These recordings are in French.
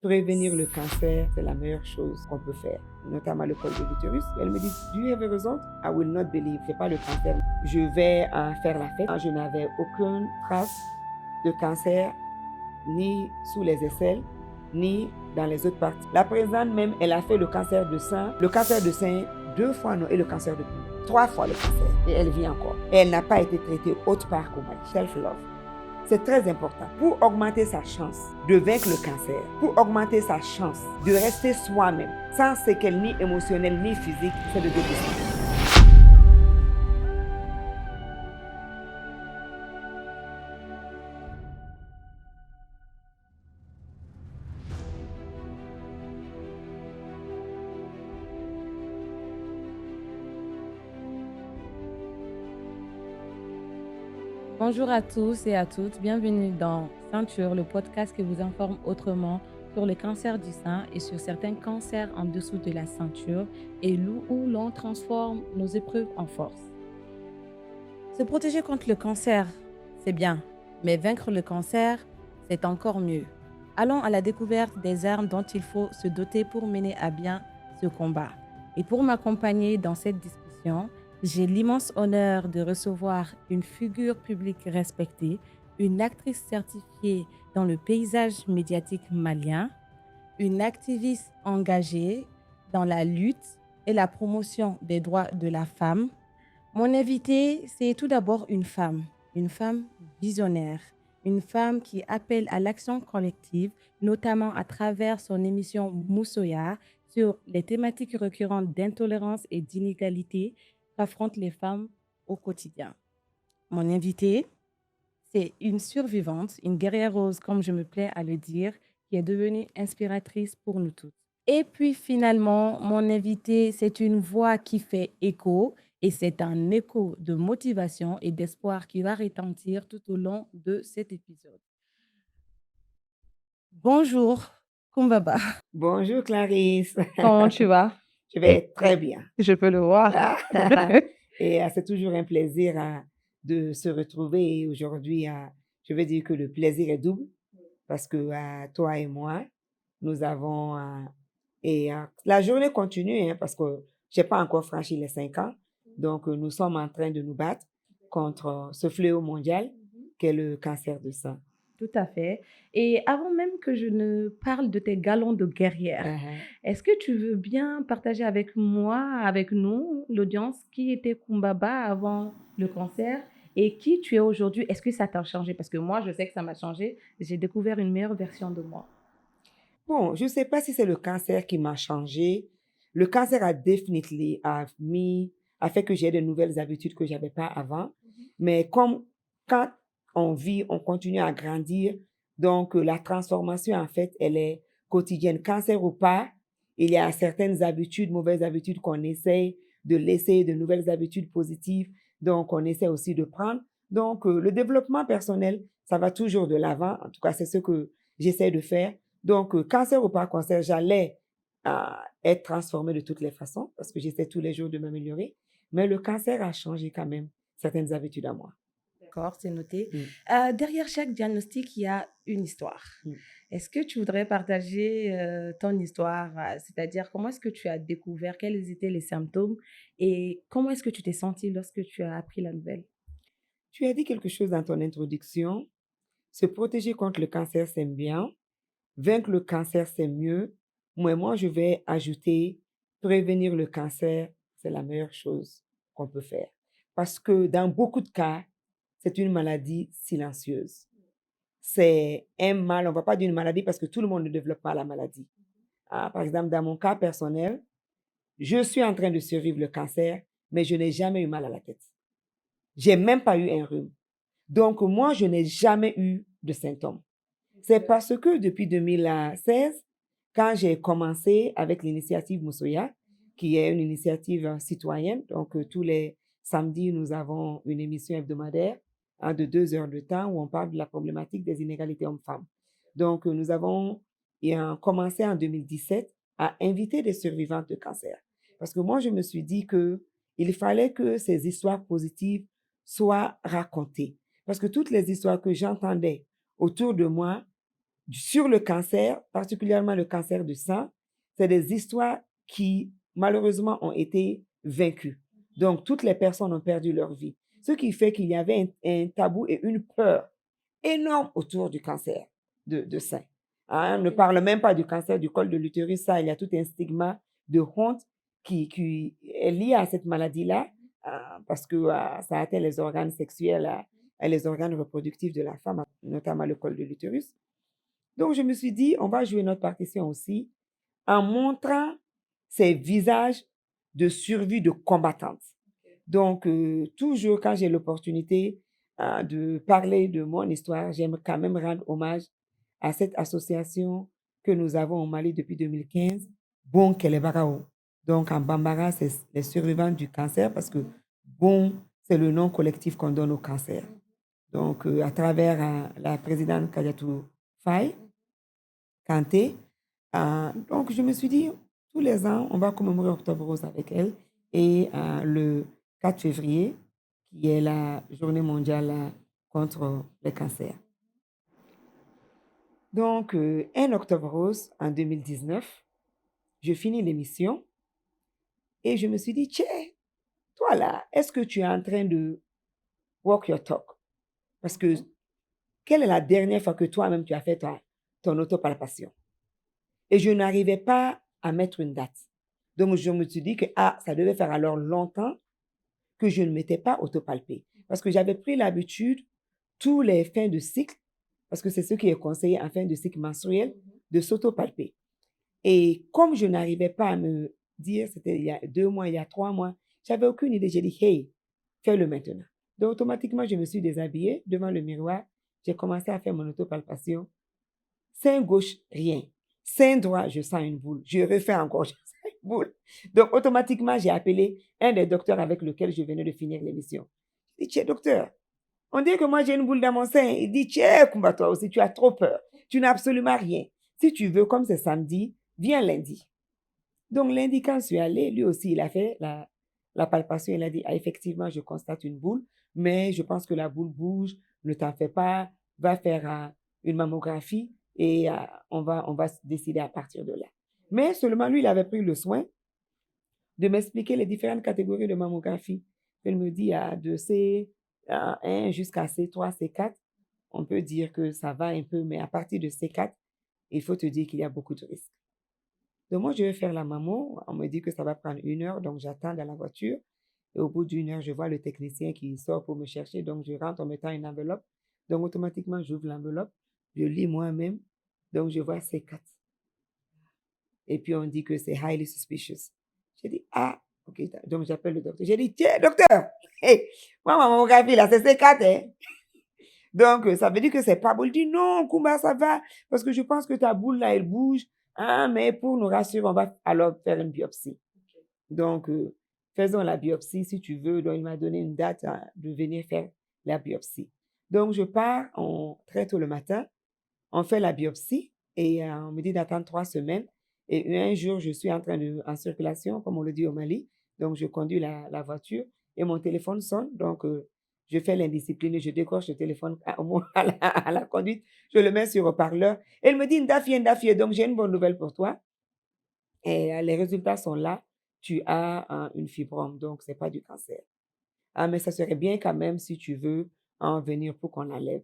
Prévenir le cancer, c'est la meilleure chose qu'on peut faire, notamment le col de l'utérus. Elle me dit, do you have a result? I will not believe. C'est pas le cancer. Je vais faire la fête. Je n'avais aucune trace de cancer, ni sous les aisselles, ni dans les autres parties. La présidente même, elle a fait le cancer de sein 2 fois non, et le cancer de poumon 3 fois le cancer. Et elle vit encore. Et elle n'a pas été traitée autre part qu'au Mali. Self-love. C'est très important pour augmenter sa chance de vaincre le cancer, pour augmenter sa chance de rester soi-même, sans séquelles ni émotionnelles ni physiques, c'est de dépister. Bonjour à tous et à toutes, bienvenue dans Ceinture, le podcast qui vous informe autrement sur le cancer du sein et sur certains cancers en dessous de la ceinture et où l'on transforme nos épreuves en force. Se protéger contre le cancer, c'est bien, mais vaincre le cancer, c'est encore mieux. Allons à la découverte des armes dont il faut se doter pour mener à bien ce combat. Et pour m'accompagner dans cette discussion, j'ai l'immense honneur de recevoir une figure publique respectée, une actrice certifiée dans le paysage médiatique malien, une activiste engagée dans la lutte et la promotion des droits de la femme. Mon invitée, c'est tout d'abord une femme visionnaire, une femme qui appelle à l'action collective, notamment à travers son émission Moussoya sur les thématiques récurrentes d'intolérance et d'inégalité qu'affrontent les femmes au quotidien. Mon invitée, c'est une survivante, une guerrière rose, comme je me plais à le dire, qui est devenue inspiratrice pour nous toutes. Et puis finalement, mon invitée, c'est une voix qui fait écho, et c'est un écho de motivation et d'espoir qui va retentir tout au long de cet épisode. Bonjour, Kumbaba. Bonjour Clarisse. Comment tu vas? Je vais très bien. Je peux le voir. Et c'est toujours un plaisir de se retrouver. Et aujourd'hui, je veux dire que le plaisir est double parce que toi et moi, nous avons... la journée continue parce que je n'ai pas encore franchi les 5 ans. Donc, nous sommes en train de nous battre contre ce fléau mondial qu'est le cancer du sein. Tout à fait. Et avant même que je ne parle de tes galons de guerrière, est-ce que tu veux bien partager avec moi, avec nous, l'audience, qui était Kumbaba avant le cancer et qui tu es aujourd'hui? Est-ce que ça t'a changé? Parce que moi, je sais que ça m'a changé. J'ai découvert une meilleure version de moi. Bon, je ne sais pas si c'est le cancer qui m'a changé. Le cancer a définitivement a fait que j'ai de nouvelles habitudes que je n'avais pas avant. Mais comme quand on vit, on continue à grandir, donc la transformation, en fait, elle est quotidienne. Cancer ou pas, il y a certaines habitudes, mauvaises habitudes qu'on essaie de laisser, de nouvelles habitudes positives, donc on essaie aussi de prendre. Donc, le développement personnel, ça va toujours de l'avant. En tout cas, c'est ce que j'essaie de faire. Donc, cancer ou pas cancer, j'allais être transformée de toutes les façons parce que j'essaie tous les jours de m'améliorer. Mais le cancer a changé quand même certaines habitudes à moi. D'accord, c'est noté. Derrière chaque diagnostic, il y a une histoire. Est-ce que tu voudrais partager ton histoire, c'est-à-dire comment est-ce que tu as découvert, quels étaient les symptômes et comment est-ce que tu t'es sentie lorsque tu as appris la nouvelle? Tu as dit quelque chose dans ton introduction. Se protéger contre le cancer, c'est bien. Vaincre le cancer, c'est mieux. Moi, je vais ajouter prévenir le cancer, c'est la meilleure chose qu'on peut faire. Parce que dans beaucoup de cas, c'est une maladie silencieuse. C'est un mal, on ne va pas dire une maladie parce que tout le monde ne développe pas la maladie. Par exemple, dans mon cas personnel, je suis en train de survivre le cancer, mais je n'ai jamais eu mal à la tête. J'ai même pas eu un rhume. Donc, moi, je n'ai jamais eu de symptômes. C'est parce que depuis 2016, quand j'ai commencé avec l'initiative Moussoya, qui est une initiative citoyenne, donc tous les samedis, nous avons une émission hebdomadaire de 2 heures de temps où on parle de la problématique des inégalités hommes-femmes. Donc, nous avons commencé en 2017 à inviter des survivantes de cancer. Parce que moi, je me suis dit qu'il fallait que ces histoires positives soient racontées. Parce que toutes les histoires que j'entendais autour de moi sur le cancer, particulièrement le cancer du sang, c'est des histoires qui, malheureusement, ont été vaincues. Donc, toutes les personnes ont perdu leur vie. Ce qui fait qu'il y avait un tabou et une peur énorme autour du cancer de sein. Hein, on ne parle même pas du cancer du col de l'utérus. Ça, il y a tout un stigma de honte qui est lié à cette maladie-là, parce que ça atteint les organes sexuels et les organes reproductifs de la femme, notamment le col de l'utérus. Donc, je me suis dit, on va jouer notre partition aussi en montrant ces visages de survie de combattantes. Donc, toujours quand j'ai l'opportunité de parler de mon histoire, j'aime quand même rendre hommage à cette association que nous avons au Mali depuis 2015, Bon Kelebarao. Donc, en Bambara, c'est les survivants du cancer parce que Bon, c'est le nom collectif qu'on donne au cancer. Donc, à travers la présidente Kadiatou Faye, Kanté, donc je me suis dit, tous les ans, on va commémorer Octobre Rose avec elle. Et le 4 février, qui est la journée mondiale contre le cancer. Donc, 1 Octobre Rose en 2019, je finis l'émission et je me suis dit, tiens, toi là, est-ce que tu es en train de walk your talk? Parce que quelle est la dernière fois que toi-même tu as fait ton autopalpation? Et je n'arrivais pas à mettre une date. Donc, je me suis dit que ça devait faire alors longtemps que je ne m'étais pas autopalpée. Parce que j'avais pris l'habitude, tous les fins de cycle, parce que c'est ce qui est conseillé en fin de cycle menstruel, de s'autopalper. Et comme je n'arrivais pas à me dire, c'était il y a 2 mois, il y a 3 mois, j'avais aucune idée. J'ai dit, hey, fais-le maintenant. Donc, automatiquement, je me suis déshabillée devant le miroir. J'ai commencé à faire mon autopalpation. Sein gauche, rien. Sein droit, je sens une boule. Je refais encore, je sens une boule. Donc, automatiquement, j'ai appelé un des docteurs avec lequel je venais de finir l'émission. Je dis, tiens, docteur, on dit que moi, j'ai une boule dans mon sein. Il dit, tiens, Kumba, toi aussi, tu as trop peur. Tu n'as absolument rien. Si tu veux, comme c'est samedi, viens lundi. Donc, lundi, quand je suis allée, lui aussi, il a fait la palpation. Il a dit, effectivement, je constate une boule, mais je pense que la boule bouge. Ne t'en fais pas. Va faire une mammographie et on va se décider à partir de là. Mais seulement lui, il avait pris le soin de m'expliquer les différentes catégories de mammographie. Il me dit de C1 jusqu'à C3, C4, on peut dire que ça va un peu, mais à partir de C4, il faut te dire qu'il y a beaucoup de risques. Donc moi, je vais faire la mammo. On me dit que ça va prendre 1 heure, donc j'attends dans la voiture. Et au bout d'1 heure, je vois le technicien qui sort pour me chercher. Donc je rentre en mettant une enveloppe. Donc automatiquement, j'ouvre l'enveloppe. Je lis moi-même. Donc je vois C4. Et puis on dit que c'est highly suspicious. J'ai dit, ok. Donc j'appelle le docteur. J'ai dit, tiens, docteur, hey, moi, ma mammographie, là, c'est C4, hein. Donc, ça veut dire que c'est pas bon. Il dit, non, Kumba, ça va, parce que je pense que ta boule, là, elle bouge. Mais pour nous rassurer, on va alors faire une biopsie. Donc, faisons la biopsie si tu veux. Donc, il m'a donné une date de venir faire la biopsie. Donc, je pars très tôt le matin. On fait la biopsie et on me dit d'attendre 3 semaines. Et un jour, je suis en circulation, comme on le dit au Mali. Donc, je conduis la voiture et mon téléphone sonne. Donc, je fais l'indiscipline et je décroche le téléphone à la conduite. Je le mets sur haut-parleur. Et il me dit, Ndafié, donc j'ai une bonne nouvelle pour toi. Et les résultats sont là. Tu as une fibrome, donc ce n'est pas du cancer. Mais ça serait bien quand même si tu veux en venir pour qu'on l'enlève.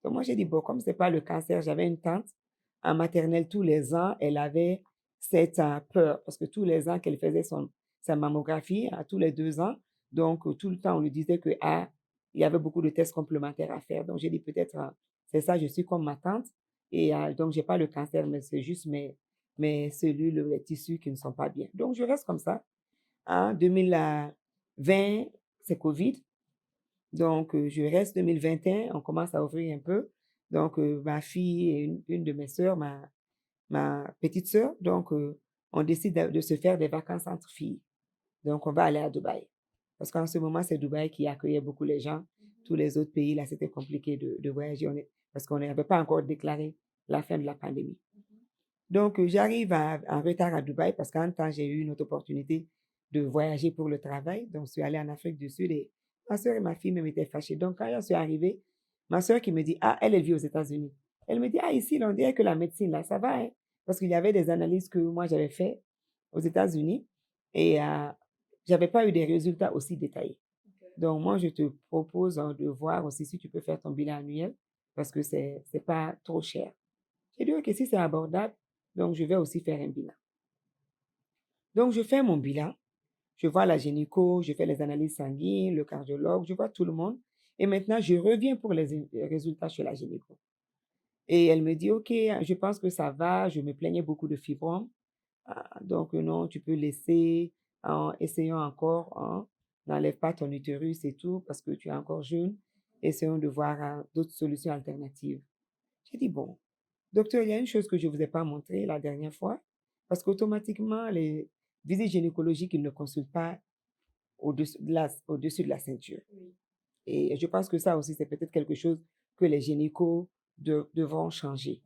Donc moi, j'ai dit, bon, comme ce n'est pas le cancer, j'avais une tante en maternelle tous les ans, elle avait cette peur parce que tous les ans qu'elle faisait sa mammographie, tous les 2 ans, donc tout le temps, on lui disait que il y avait beaucoup de tests complémentaires à faire. Donc j'ai dit, peut-être, c'est ça, je suis comme ma tante. Et donc, je n'ai pas le cancer, mais c'est juste mes cellules, les tissus qui ne sont pas bien. Donc, je reste comme ça. En 2020, c'est COVID. Donc, je reste 2021, on commence à ouvrir un peu. Donc, ma fille et une de mes sœurs, ma petite sœur, donc, on décide de se faire des vacances entre filles. Donc, on va aller à Dubaï. Parce qu'en ce moment, c'est Dubaï qui accueillait beaucoup les gens. Tous les autres pays, là, c'était compliqué de voyager parce qu'on n'avait pas encore déclaré la fin de la pandémie. Donc, j'arrive en retard à Dubaï parce qu'en temps, j'ai eu une autre opportunité de voyager pour le travail. Donc, je suis allée en Afrique du Sud et ma soeur et ma fille même étaient fâchées. Donc, quand je suis arrivée, ma soeur qui me dit, elle vit aux États-Unis. Elle me dit, ah, ici, là, on dirait que la médecine, là, ça va, hein. Parce qu'il y avait des analyses que moi, j'avais fait aux États-Unis et j'avais pas eu des résultats aussi détaillés. Donc, moi, je te propose de voir aussi si tu peux faire ton bilan annuel parce que c'est pas trop cher. J'ai dit, OK, si c'est abordable, donc je vais aussi faire un bilan. Donc, je fais mon bilan. Je vois la gynéco, je fais les analyses sanguines, le cardiologue, je vois tout le monde. Et maintenant, je reviens pour les résultats chez la gynéco. Et elle me dit, OK, je pense que ça va. Je me plaignais beaucoup de fibromes. Donc, non, tu peux laisser, essayons encore, n'enlève pas ton utérus et tout parce que tu es encore jeune. Essayons de voir d'autres solutions alternatives. J'ai dit, bon, docteur, il y a une chose que je ne vous ai pas montrée la dernière fois parce qu'automatiquement, les visites gynécologiques, ils ne consultent pas au-dessus de la ceinture. Oui. Et je pense que ça aussi, c'est peut-être quelque chose que les gynécos devront changer.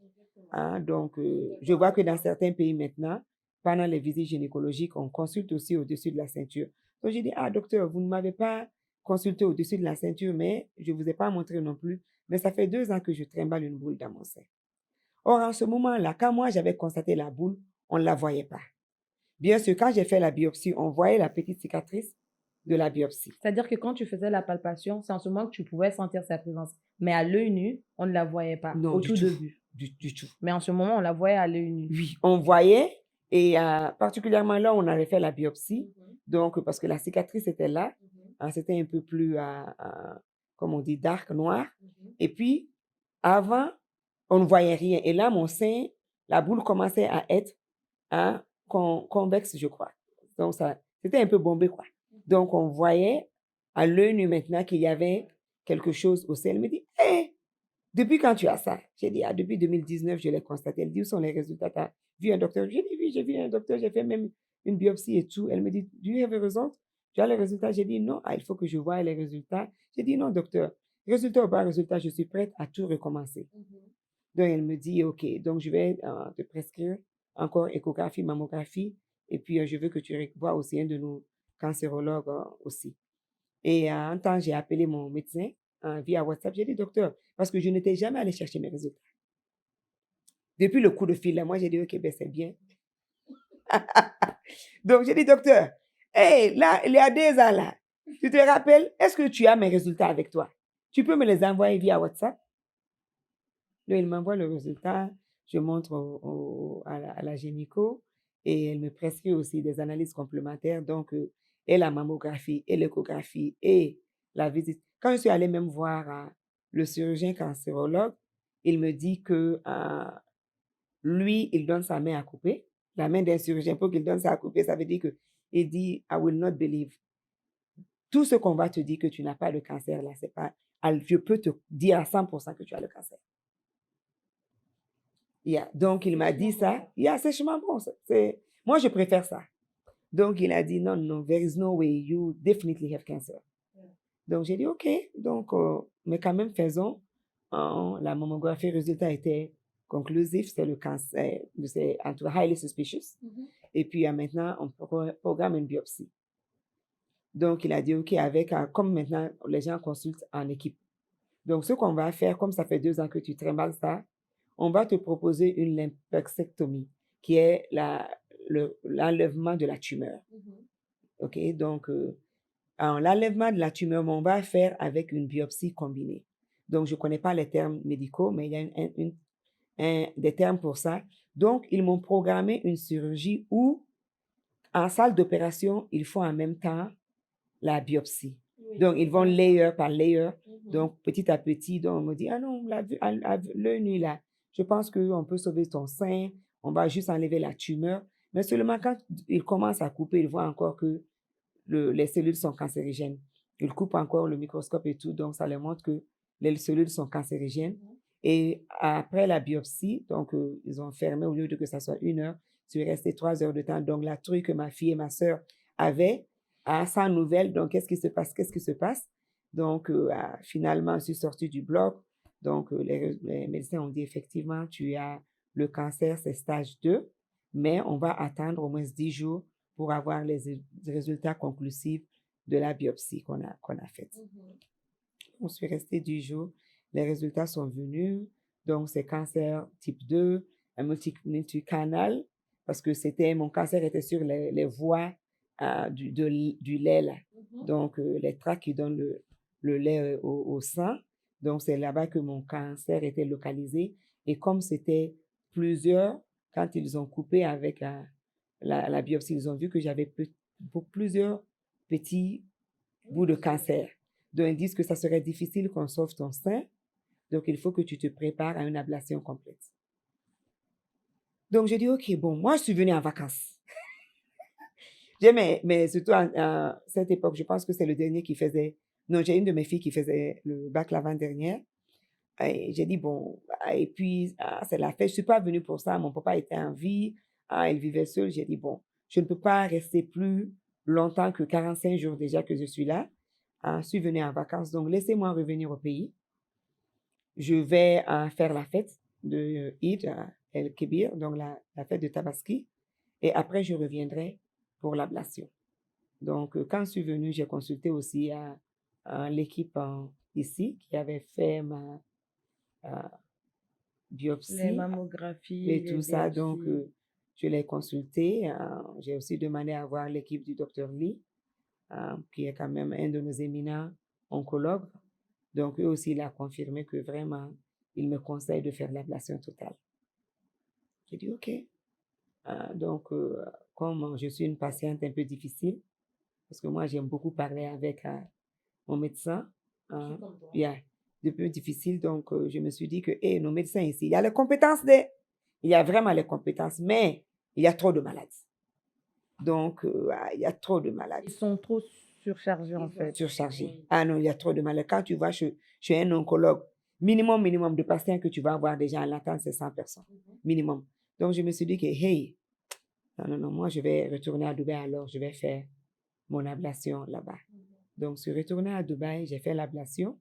Donc, je vois que dans certains pays maintenant, pendant les visites gynécologiques, on consulte aussi au-dessus de la ceinture. Donc, j'ai dit, ah, docteur, vous ne m'avez pas consulté au-dessus de la ceinture, mais je ne vous ai pas montré non plus. Mais ça fait 2 ans que je trimballe une boule dans mon sein. Or, en ce moment-là, quand moi, j'avais constaté la boule, on ne la voyait pas. Bien sûr, quand j'ai fait la biopsie, on voyait la petite cicatrice de la biopsie. C'est-à-dire que quand tu faisais la palpation, c'est en ce moment que tu pouvais sentir sa présence. Mais à l'œil nu, on ne la voyait pas Non, au du tout tout. début. Du tout. Mais en ce moment, on la voyait à l'œil nu. Oui, on voyait et particulièrement là, on avait fait la biopsie. Donc, parce que la cicatrice était là, c'était un peu plus, comme on dit, dark, noir. Et puis, avant, on ne voyait rien. Et là, mon sein, la boule commençait à être convexe, je crois. Donc, c'était un peu bombé, quoi. Donc, on voyait à l'œil nu maintenant qu'il y avait quelque chose au sein. Elle me dit, hé, depuis quand tu as ça? J'ai dit, depuis 2019, je l'ai constaté. Elle dit, où sont les résultats? Tu as vu un docteur? J'ai dit, oui, j'ai vu un docteur, j'ai fait même une biopsie et tout. Elle me dit, do you have a result? Tu as les résultats? J'ai dit, non, il faut que je voie les résultats. J'ai dit, non, docteur, résultat ou pas résultat, je suis prête à tout recommencer. Donc, elle me dit, OK, donc je vais te prescrire encore échographie, mammographie, et puis je veux que tu vois aussi un de nos cancérologues aussi. Et en temps, j'ai appelé mon médecin via WhatsApp. J'ai dit, docteur, parce que je n'étais jamais allée chercher mes résultats. Depuis le coup de fil, là, moi, j'ai dit, OK, ben c'est bien. Donc, j'ai dit, docteur, hey, là, il y a 2 ans, là, tu te rappelles, est-ce que tu as mes résultats avec toi? Tu peux me les envoyer via WhatsApp? Là, il m'envoie le résultat, je montre à la gynéco et elle me prescrit aussi des analyses complémentaires, donc et la mammographie et l'échographie et la visite. Quand je suis allée même voir le chirurgien cancérologue, il me dit que lui, il donne sa main à couper. La main d'un chirurgien, pour qu'il donne ça à couper, ça veut dire que il dit, I will not believe. Tout ce qu'on va te dire que tu n'as pas de cancer, là, c'est pas, je peux te dire à 100% que tu as le cancer. Donc, il m'a dit ça. C'est vachement bon. Moi, je préfère ça. Donc, il a dit, non, no, there is no way, you definitely have cancer. Donc, j'ai dit, OK. Donc, mais quand même, faisons. La mammographie, résultat était conclusif. C'est le cancer, c'est entre highly suspicious. Et puis, maintenant, on programme une biopsie. Donc, il a dit, OK, comme maintenant, les gens consultent en équipe. Donc, ce qu'on va faire, comme ça fait 2 ans que tu trimbales ça, on va te proposer une lympexectomie, qui est l'enlèvement de la tumeur. OK, donc, l'enlèvement de la tumeur, on va faire avec une biopsie combinée. Donc, je ne connais pas les termes médicaux, mais il y a des termes pour ça. Donc, ils m'ont programmé une chirurgie où, en salle d'opération, ils font en même temps la biopsie. Donc, ils vont layer par layer. Donc, petit à petit, donc on me dit, ah non, l'œil nu là, je pense qu'on peut sauver ton sein, on va juste enlever la tumeur. Mais seulement quand ils commencent à couper, ils voient encore que les cellules sont cancérigènes. Ils coupent encore le microscope et tout, donc ça leur montre que les cellules sont cancérigènes. Et après la biopsie, donc ils ont fermé au lieu de que ça soit 1 heure, c'est resté 3 heures de temps. Donc, la truie que ma fille et ma soeur avaient, sans nouvelles, donc qu'est-ce qui se passe? Donc, finalement, je suis sortie du bloc. Donc, les médecins ont dit effectivement, tu as le cancer, c'est stage 2, mais on va attendre au moins 10 jours pour avoir les résultats conclusifs de la biopsie qu'on a faite. On suis restée 10 jours, les résultats sont venus. Donc, c'est cancer type 2, un multicanal, parce que mon cancer était sur les voies du lait, là. Donc, les tracts qui donnent le lait au sang. Donc, c'est là-bas que mon cancer était localisé. Et comme c'était plusieurs, quand ils ont coupé avec la biopsie, ils ont vu que j'avais plusieurs petits bouts de cancer. Donc, ils disent que ça serait difficile qu'on sauve ton sein. Donc, il faut que tu te prépares à une ablation complète. Donc, je dis, OK, bon, moi, je suis venue en vacances. Mais surtout à cette époque, je pense que c'est le dernier qui faisait... Non, j'ai une de mes filles qui faisait le bac l'avant-dernière. Et j'ai dit, bon, et puis, c'est la fête. Je ne suis pas venue pour ça. Mon papa était en vie. Il vivait seul. J'ai dit, bon, je ne peux pas rester plus longtemps que 45 jours déjà que je suis là. Je suis venue en vacances. Donc, laissez-moi revenir au pays. Je vais faire la fête de Eid el-Kébir, donc la fête de Tabaski. Et après, je reviendrai pour l'ablation. Donc, quand je suis venue, j'ai consulté aussi l'équipe ici qui avait fait ma biopsie. Les mammographies, Et les tout ça. biopsies. Donc, je l'ai consulté. J'ai aussi demandé à voir l'équipe du docteur Lee, qui est quand même un de nos éminents oncologues. Donc, eux aussi, il a confirmé que vraiment, il me conseille de faire l'ablation totale. J'ai dit, OK. Donc, comme je suis une patiente un peu difficile, parce que moi, j'aime beaucoup parler avec mon médecin, il y a des peu difficile, donc je me suis dit que nos médecins ici, il y a les compétences il y a vraiment les compétences, mais il y a trop de maladies. Donc, il y a trop de maladies. Ils sont trop surchargés, en fait. Surchargés. Ah non, il y a trop de maladies. Quand tu vas chez un oncologue, minimum de patients que tu vas avoir déjà en l'attente, c'est 100 personnes. Minimum. Donc, je me suis dit que, hey, non, moi, je vais retourner à Dubaï, alors je vais faire mon ablation là-bas. Donc, je suis retournée à Dubaï, j'ai fait l'ablation.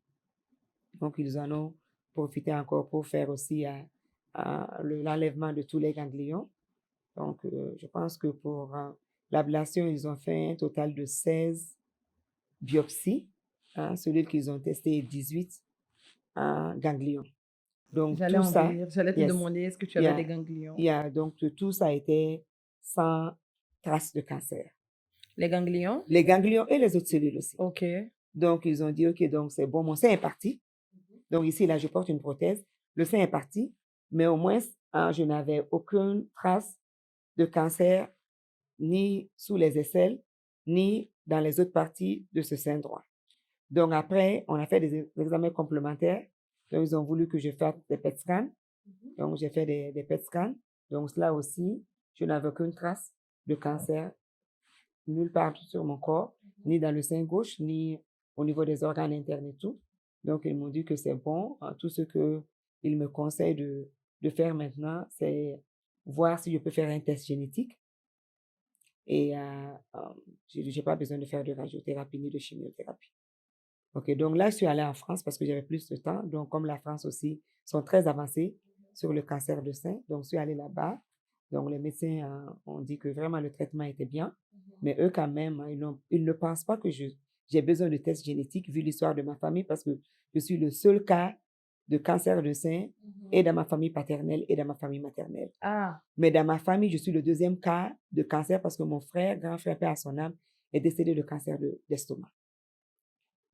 Donc, ils en ont profité encore pour faire aussi l'enlèvement de tous les ganglions. Donc, je pense que pour l'ablation, ils ont fait un total de 16 biopsies. Celui qu'ils ont testé est 18 ganglions. Donc, J'allais tout ça, j'allais te yes, demander, est-ce que tu avais des ganglions? donc, tout ça a été sans trace de cancer. Les ganglions? Les ganglions et les autres cellules aussi. OK. Donc, ils ont dit, OK, donc c'est bon, mon sein est parti. Donc, ici, là, je porte une prothèse. Le sein est parti, mais au moins, je n'avais aucune trace de cancer ni sous les aisselles, ni dans les autres parties de ce sein droit. Donc, après, on a fait des examens complémentaires. Donc, ils ont voulu que je fasse des PET scans. Donc, j'ai fait des PET scans. Donc, là aussi, je n'avais aucune trace de cancer nulle part sur mon corps, ni dans le sein gauche, ni au niveau des organes internes et tout. Donc, ils m'ont dit que c'est bon. Tout ce qu'ils me conseillent de faire maintenant, c'est voir si je peux faire un test génétique. Et je n'ai pas besoin de faire de radiothérapie ni de chimiothérapie. OK, donc là, je suis allée en France parce que j'avais plus de temps. Donc, comme la France aussi sont très avancés sur le cancer de sein, donc je suis allée là-bas. Donc, les médecins ont dit que vraiment le traitement était bien. Mais eux, quand même, ils ne pensent pas que j'ai besoin de tests génétiques vu l'histoire de ma famille parce que je suis le seul cas de cancer de sein et dans ma famille paternelle et dans ma famille maternelle. Mais dans ma famille, je suis le deuxième cas de cancer parce que mon grand frère, père à son âme, est décédé de cancer d'estomac.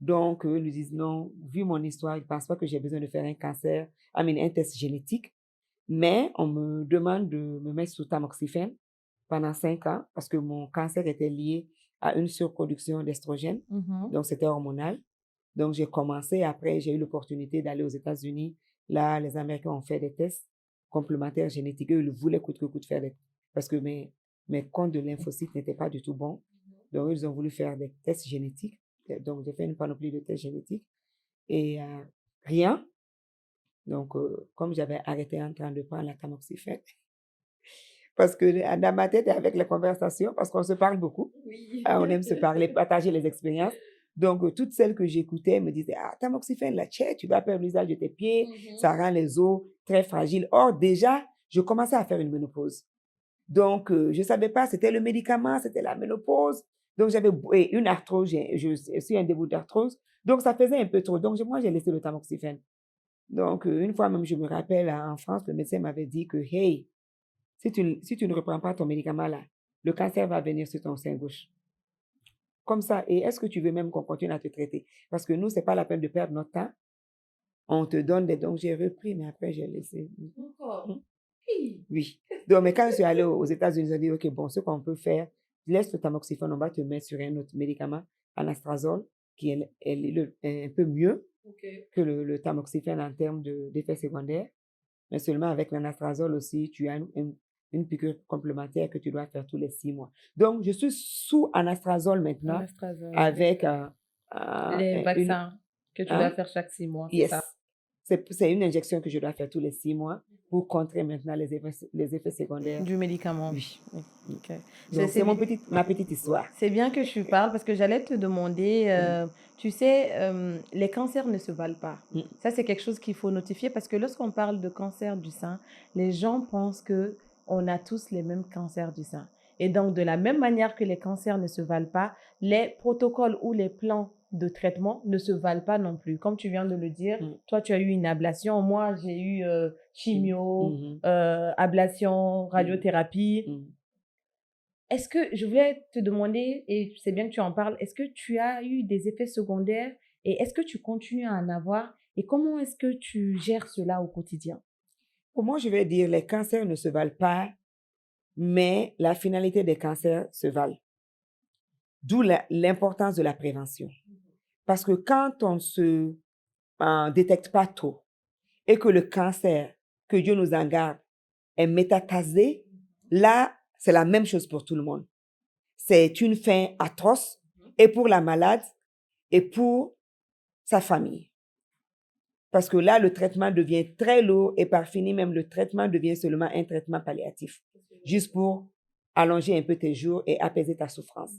Donc, eux lui disent non, vu mon histoire, ils ne pensent pas que j'ai besoin de faire un test génétique. Mais on me demande de me mettre sous tamoxifène pendant 5 ans parce que mon cancer était lié à une surproduction d'estrogène. Donc, c'était hormonal. Donc, j'ai commencé. Après, j'ai eu l'opportunité d'aller aux États-Unis. Là, les Américains ont fait des tests complémentaires génétiques. Eux, ils voulaient coûte que coûte faire parce que mes comptes de lymphocytes n'étaient pas du tout bons. Donc, ils ont voulu faire des tests génétiques. Donc, j'ai fait une panoplie de tests génétiques et rien. Donc, comme j'avais arrêté en train de prendre la tamoxifène, parce que dans ma tête et avec les conversations, parce qu'on se parle beaucoup, on aime se parler, partager les expériences. Donc, toutes celles que j'écoutais me disaient, tamoxifène, là, tu vas perdre l'usage de tes pieds, ça rend les os très fragiles. Or, déjà, je commençais à faire une ménopause. Donc, je ne savais pas, c'était le médicament, c'était la ménopause. Donc, j'avais une arthrose, je suis un début d'arthrose. Donc, ça faisait un peu trop. Donc, moi, j'ai laissé le tamoxifène. Donc, une fois même, je me rappelle, en France, le médecin m'avait dit que, hey, si tu ne reprends pas ton médicament là, le cancer va venir sur ton sein gauche. Comme ça. Et est-ce que tu veux même qu'on continue à te traiter? Parce que nous, c'est pas la peine de perdre notre temps. On te donne des... Donc, j'ai repris, mais après, j'ai laissé. Encore. Oui. Donc, mais quand je suis allée aux États-Unis, ils ont dit, OK, bon, ce qu'on peut faire, laisse le tamoxifen, on va te mettre sur un autre médicament, anastrozole, qui est un peu mieux que le tamoxifen en termes d'effets secondaires. Mais seulement avec l'anastrozole aussi, tu as une piqûre complémentaire que tu dois faire tous les 6 mois. Donc, je suis sous anastrozole maintenant Anastrozole. avec Les une... vaccins que tu dois Hein? faire chaque 6 mois, c'est Yes. ça? C'est une injection que je dois faire tous les 6 mois pour contrer maintenant les effets secondaires. Du médicament. Oui. Ok. Donc, c'est bien. ma petite histoire. C'est bien que tu parles parce que j'allais te demander, tu sais, les cancers ne se valent pas. Mm. Ça, c'est quelque chose qu'il faut notifier parce que lorsqu'on parle de cancer du sein, les gens pensent que on a tous les mêmes cancers du sein. Et donc, de la même manière que les cancers ne se valent pas, les protocoles ou les plans de traitement ne se valent pas non plus. Comme tu viens de le dire, toi, tu as eu une ablation, moi, j'ai eu chimio, ablation, radiothérapie. Est-ce que, je voulais te demander, et c'est bien que tu en parles, est-ce que tu as eu des effets secondaires et est-ce que tu continues à en avoir et comment est-ce que tu gères cela au quotidien? Pour moi, je vais dire, les cancers ne se valent pas, mais la finalité des cancers se valent. D'où l'importance de la prévention. Parce que quand on ne se détecte pas tôt et que le cancer, que Dieu nous en garde, est métatasé, là, c'est la même chose pour tout le monde. C'est une fin atroce et pour la malade et pour sa famille. Parce que là, le traitement devient très lourd et par fini, même le traitement devient seulement un traitement palliatif, juste pour allonger un peu tes jours et apaiser ta souffrance.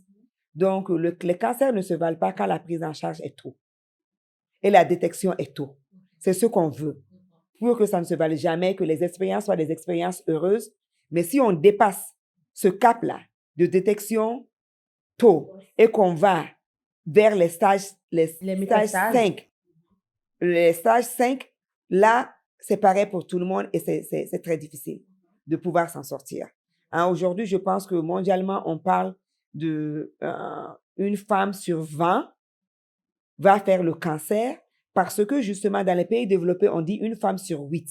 Donc, les cancers ne se valent pas quand la prise en charge est tôt et la détection est tôt. C'est ce qu'on veut. Pour que ça ne se vaille jamais, que les expériences soient des expériences heureuses. Mais si on dépasse ce cap-là de détection tôt et qu'on va vers les stages 5, les stages 5, là, c'est pareil pour tout le monde et c'est très difficile de pouvoir s'en sortir. Hein, aujourd'hui, je pense que mondialement, on parle de une femme sur 20 va faire le cancer parce que justement, dans les pays développés, on dit une femme sur 8.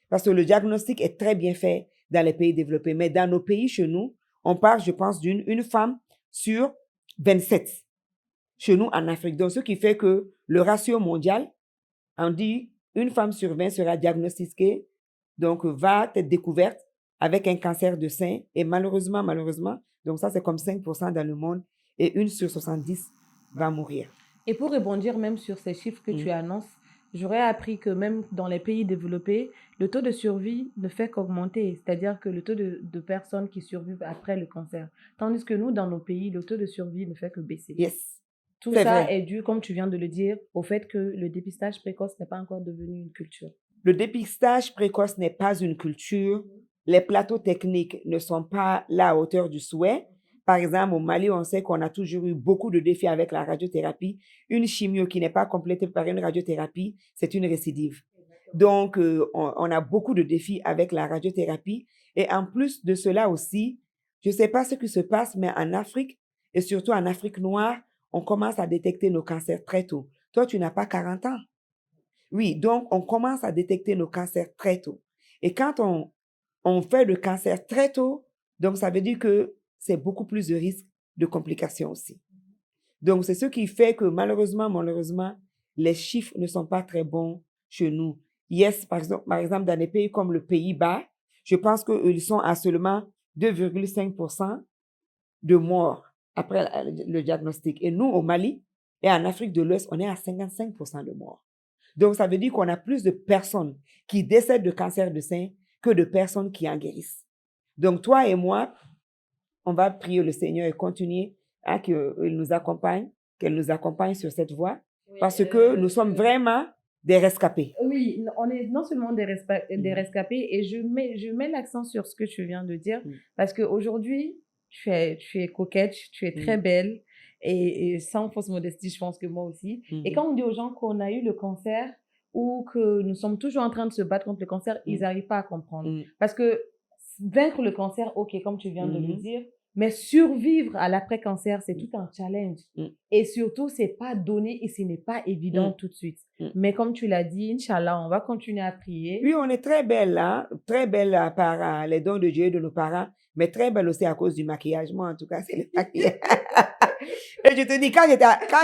Parce que le diagnostic est très bien fait dans les pays développés. Mais dans nos pays, chez nous, on parle, je pense, d'une femme sur 27. Chez nous, en Afrique. Donc, ce qui fait que le ratio mondial, on dit une femme sur 20 sera diagnostiquée, donc va être découverte avec un cancer de sein. Et malheureusement, donc ça, c'est comme 5% dans le monde. Et une sur 70 va mourir. Et pour rebondir même sur ces chiffres que tu annonces, j'aurais appris que même dans les pays développés, le taux de survie ne fait qu'augmenter, c'est-à-dire que le taux de personnes qui survivent après le cancer. Tandis que nous, dans nos pays, le taux de survie ne fait que baisser. Yes. Tout ça est dû, comme tu viens de le dire, au fait que le dépistage précoce n'est pas encore devenu une culture. Le dépistage précoce n'est pas une culture. Les plateaux techniques ne sont pas là à hauteur du souhait. Par exemple, au Mali, on sait qu'on a toujours eu beaucoup de défis avec la radiothérapie. Une chimio qui n'est pas complétée par une radiothérapie, c'est une récidive. Donc, on a beaucoup de défis avec la radiothérapie. Et en plus de cela aussi, je ne sais pas ce qui se passe, mais en Afrique, et surtout en Afrique noire, on commence à détecter nos cancers très tôt. Toi, tu n'as pas 40 ans. Oui, donc on commence à détecter nos cancers très tôt. Et quand on fait le cancer très tôt, donc ça veut dire que c'est beaucoup plus de risques de complications aussi. Donc, c'est ce qui fait que malheureusement, les chiffres ne sont pas très bons chez nous. Yes, par exemple, dans des pays comme le Pays-Bas, je pense qu'ils sont à seulement 2,5% de morts après le diagnostic. Et nous, au Mali et en Afrique de l'Ouest, on est à 55% de morts. Donc, ça veut dire qu'on a plus de personnes qui décèdent de cancer de sein que de personnes qui en guérissent. Donc, toi et moi, on va prier le Seigneur et continuer à qu'il nous accompagne, qu'elle nous accompagne sur cette voie, parce que nous sommes vraiment des rescapés. Oui, on est non seulement des rescapés, et je mets l'accent sur ce que tu viens de dire, parce qu'aujourd'hui, tu es coquette, tu es très belle, et sans fausse modestie, je pense que moi aussi. Et quand on dit aux gens qu'on a eu le cancer, ou que nous sommes toujours en train de se battre contre le cancer, ils Mm. n'arrivent pas à comprendre. Mm. Parce que vaincre le cancer, ok, comme tu viens de le Mhm. dire, mais survivre à l'après-cancer, c'est Mm. tout un challenge. Mm. Et surtout, c'est pas donné et ce n'est pas évident Mm. tout de suite. Mm. Mais comme tu l'as dit, Inch'Allah, on va continuer à prier. Oui, on est très belle, hein? Très belle par les dons de Dieu et de nos parents, mais très belle aussi à cause du maquillage. Moi, en tout cas, c'est le maquillage. Et je te dis, quand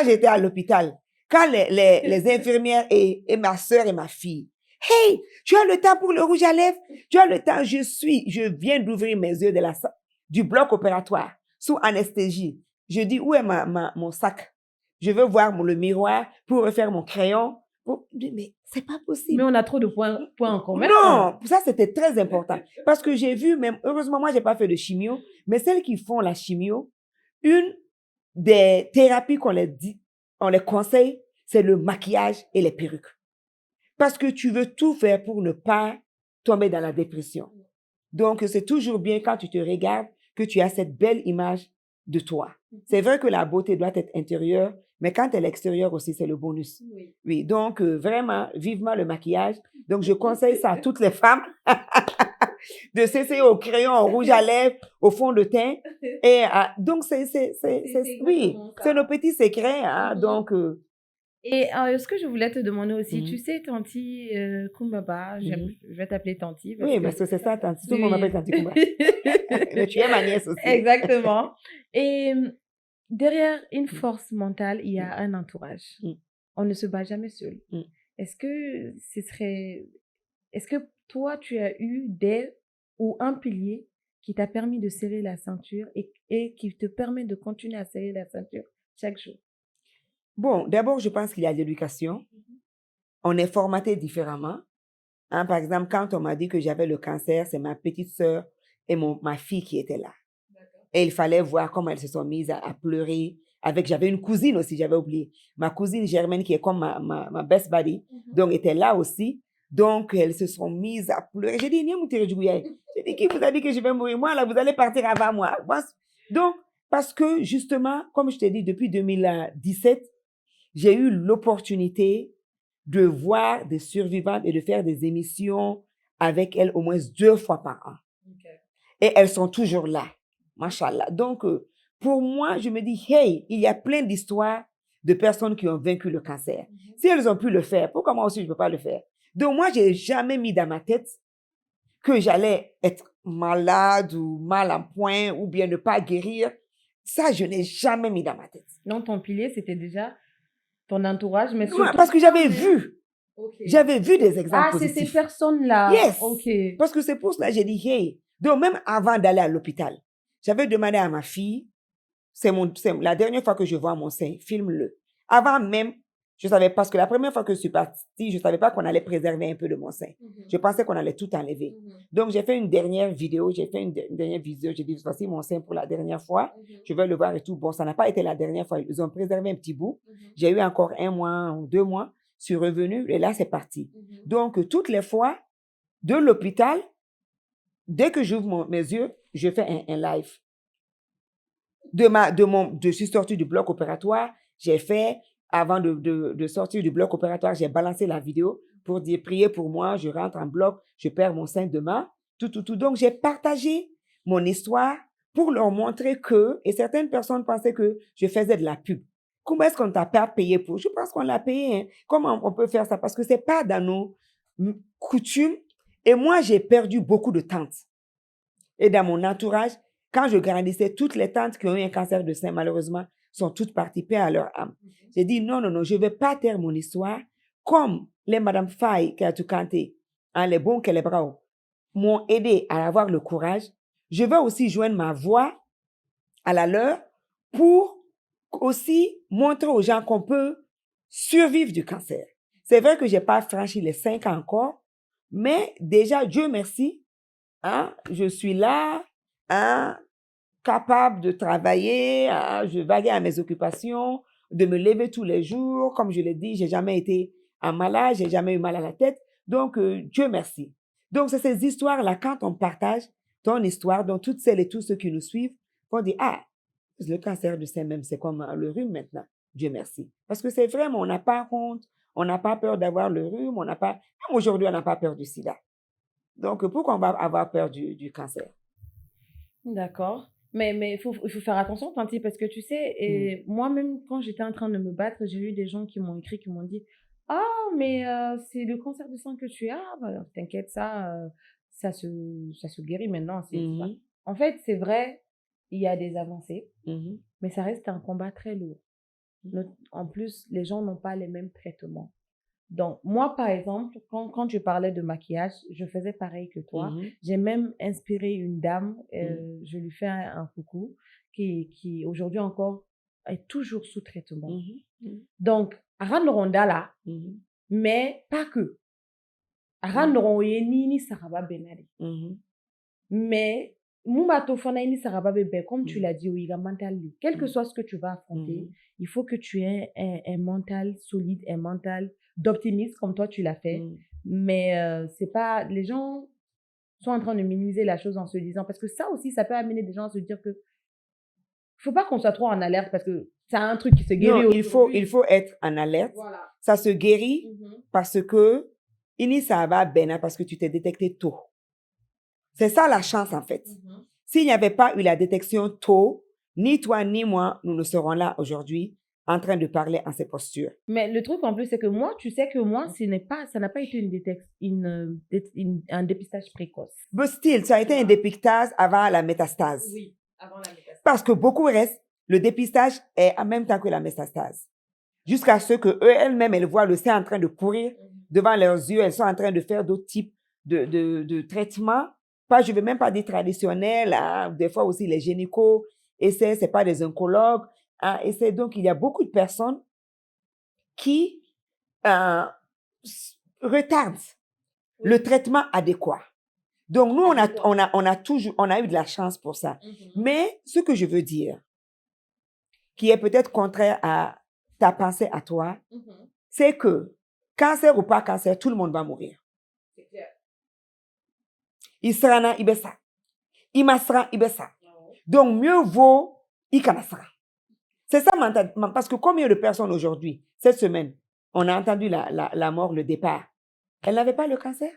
j'étais à l'hôpital, quand les infirmières et ma soeur et ma fille, hey, tu as le temps pour le rouge à lèvres? Tu as le temps? Je viens d'ouvrir mes yeux du bloc opératoire sous anesthésie. Je dis, où est mon sac? Je veux voir le miroir pour refaire mon crayon. Mais c'est pas possible. Mais on a trop de points en commun. Non, ça c'était très important. Parce que j'ai vu, même, heureusement, moi, j'ai pas fait de chimio, mais celles qui font la chimio, une des thérapies on les conseille, c'est le maquillage et les perruques. Parce que tu veux tout faire pour ne pas tomber dans la dépression. Donc, c'est toujours bien quand tu te regardes que tu as cette belle image de toi. C'est vrai que la beauté doit être intérieure, mais quand elle est extérieure aussi, c'est le bonus. Oui. Oui, donc vraiment, vivement le maquillage. Donc, je conseille ça à toutes les femmes de s'essayer au crayon, au rouge à lèvres, au fond de teint. Et donc, oui, exactement ça. c'est nos petits secrets. Hein, Mhm. donc, Et ce que je voulais te demander aussi, tu Mhm. sais, Tanti Kumbaba, Mhm. je vais t'appeler Tanti Oui, parce que c'est ça, Tanti. Tout le monde Oui. m'appelle Tanti Kumba. Mais tu es ma nièce aussi. Exactement. Et derrière une force mentale, il y a un entourage. Mm. On ne se bat jamais seul. Mm. Est-ce que toi, tu as eu ou un pilier qui t'a permis de serrer la ceinture et qui te permet de continuer à serrer la ceinture chaque jour? Bon, d'abord, je pense qu'il y a l'éducation. On est formaté différemment. Hein, par exemple, quand on m'a dit que j'avais le cancer, c'est ma petite sœur et ma fille qui étaient là. Et il fallait voir comment elles se sont mises à pleurer. J'avais une cousine aussi, j'avais oublié. Ma cousine Germaine, qui est comme ma best buddy, donc était là aussi. Donc, elles se sont mises à pleurer. J'ai dit, j'ai dit, qui vous a dit que je vais mourir? Moi, là, vous allez partir avant moi. Donc, parce que justement, comme je t'ai dit, depuis 2017, j'ai eu l'opportunité de voir des survivantes et de faire des émissions avec elles au moins 2 fois par an. Okay. Et elles sont toujours là. Machallah. Donc, pour moi, je me dis, hey, il y a plein d'histoires de personnes qui ont vaincu le cancer. Si elles ont pu le faire, pourquoi moi aussi je ne peux pas le faire? Donc, moi, je n'ai jamais mis dans ma tête que j'allais être malade ou mal en point ou bien ne pas guérir. Ça, je n'ai jamais mis dans ma tête. Donc, ton pilier, c'était déjà ton entourage, mais Non, surtout... parce que j'avais vu. Okay. J'avais vu des exemples positifs. c'est ces personnes-là. Yes. Ok. Parce que c'est pour cela que j'ai dit, hey. Donc, même avant d'aller à l'hôpital, j'avais demandé à ma fille, c'est la dernière fois que je vois mon sein, filme-le. Avant même, je savais, parce que la première fois que je suis partie, je ne savais pas qu'on allait préserver un peu de mon sein. Je pensais qu'on allait tout enlever. Donc, j'ai fait une dernière vidéo, j'ai dit, voici mon sein pour la dernière fois, je vais le voir et tout. Bon, ça n'a pas été la dernière fois, ils ont préservé un petit bout. J'ai eu encore 1 mois ou 2 mois, je suis revenue et là, c'est parti. Donc, toutes les fois, de l'hôpital, dès que j'ouvre mes yeux, je fais un live. Je suis sortie du bloc opératoire, j'ai fait, avant de sortir du bloc opératoire, j'ai balancé la vidéo pour dire, priez pour moi, je rentre en bloc, je perds mon sein demain, tout. Donc, j'ai partagé mon histoire pour leur montrer et certaines personnes pensaient que je faisais de la pub. Comment est-ce qu'on t'a pas payé pour? Je pense qu'on l'a payé. Hein. Comment on peut faire ça? Parce que c'est pas dans nos coutumes. Et moi, j'ai perdu beaucoup de tantes. Et dans mon entourage, quand je grandissais, toutes les tantes qui ont eu un cancer de sein, malheureusement, sont toutes parties, paix à leur âme. J'ai dit, non, je ne vais pas taire mon histoire comme les Madame Faye qui a tout canté, les bons que les bras m'ont aidé à avoir le courage. Je vais aussi joindre ma voix à la leur pour aussi montrer aux gens qu'on peut survivre du cancer. C'est vrai que je n'ai pas franchi les 5 ans encore, mais déjà, Dieu merci, hein, je suis là, hein, capable de travailler, hein, je vague à mes occupations, de me lever tous les jours. Comme je l'ai dit, je n'ai jamais été en malade, je n'ai jamais eu mal à la tête. Donc, Dieu merci. Donc, c'est ces histoires-là, quand on partage ton histoire, dont toutes celles et tous ceux qui nous suivent vont dire, ah, le cancer du sein même, c'est comme le rhume maintenant. Dieu merci. Parce que c'est vraiment, on n'a pas honte, on n'a pas peur d'avoir le rhume, même aujourd'hui, on n'a pas peur du sida. Donc, pourquoi on va avoir peur du cancer? D'accord. Mais il faut faire attention, Tanti, parce que tu sais, et moi-même, quand j'étais en train de me battre, j'ai eu des gens qui m'ont écrit, qui m'ont dit, ah, mais c'est le cancer du sang que tu as. Bah, t'inquiète, ça se guérit maintenant. Mhm, En fait, c'est vrai, il y a des avancées, mhm, mais ça reste un combat très lourd. En plus, les gens n'ont pas les mêmes traitements. Donc, moi, par exemple, quand je parlais de maquillage, je faisais pareil que toi. mhm, J'ai même inspiré une dame, je lui fais un coucou, qui aujourd'hui encore est toujours sous traitement. mhm, mhm, Donc, Aran Ronda là, mhm, mais pas que. Aran Ronda ni Saraba Benari. mhm, Mais, Moumato Fana ni Saraba Bebe, comme tu l'as dit, oui, mental. Quel que soit ce que tu vas affronter, il faut que tu aies un mental solide, un mental d'optimiste, comme toi tu l'as fait. Mais c'est pas... Les gens sont en train de minimiser la chose en se disant... Parce que ça aussi, ça peut amener des gens à se dire que... Faut pas qu'on soit trop en alerte parce que c'est un truc qui se guérit Non, aujourd'hui. il faut être en alerte. Voilà. Ça se guérit parce que ça va bien, parce que tu t'es détecté tôt. C'est ça la chance, en fait. S'il n'y avait pas eu la détection tôt, ni toi ni moi, nous ne serons là aujourd'hui en train de parler en ces postures. Mais le truc en plus, c'est que moi, tu sais que moi, ça n'a pas été un dépistage précoce. Mais still, ça a été un dépistage avant la métastase. Oui, avant la métastase. Parce que beaucoup restent, le dépistage est en même temps que la métastase. Jusqu'à ce que elles-mêmes, elles voient le sein en train de courir devant leurs yeux, elles sont en train de faire d'autres types de traitements. Je ne veux même pas dire traditionnels, hein. Des fois aussi les gynécos essaient, ce n'est pas des oncologues, hein, essaient. Donc, il y a beaucoup de personnes qui retardent le traitement adéquat. Donc, nous, on a eu de la chance pour ça. Mais ce que je veux dire, qui est peut-être contraire à ta pensée à toi, c'est que cancer ou pas cancer, tout le monde va mourir. C'est clair. Israna ibesa. Imasra ibesa. Donc, mieux vaut ikanasra. C'est ça, parce que combien de personnes aujourd'hui, cette semaine, on a entendu la mort, le départ. Elles n'avaient pas le cancer.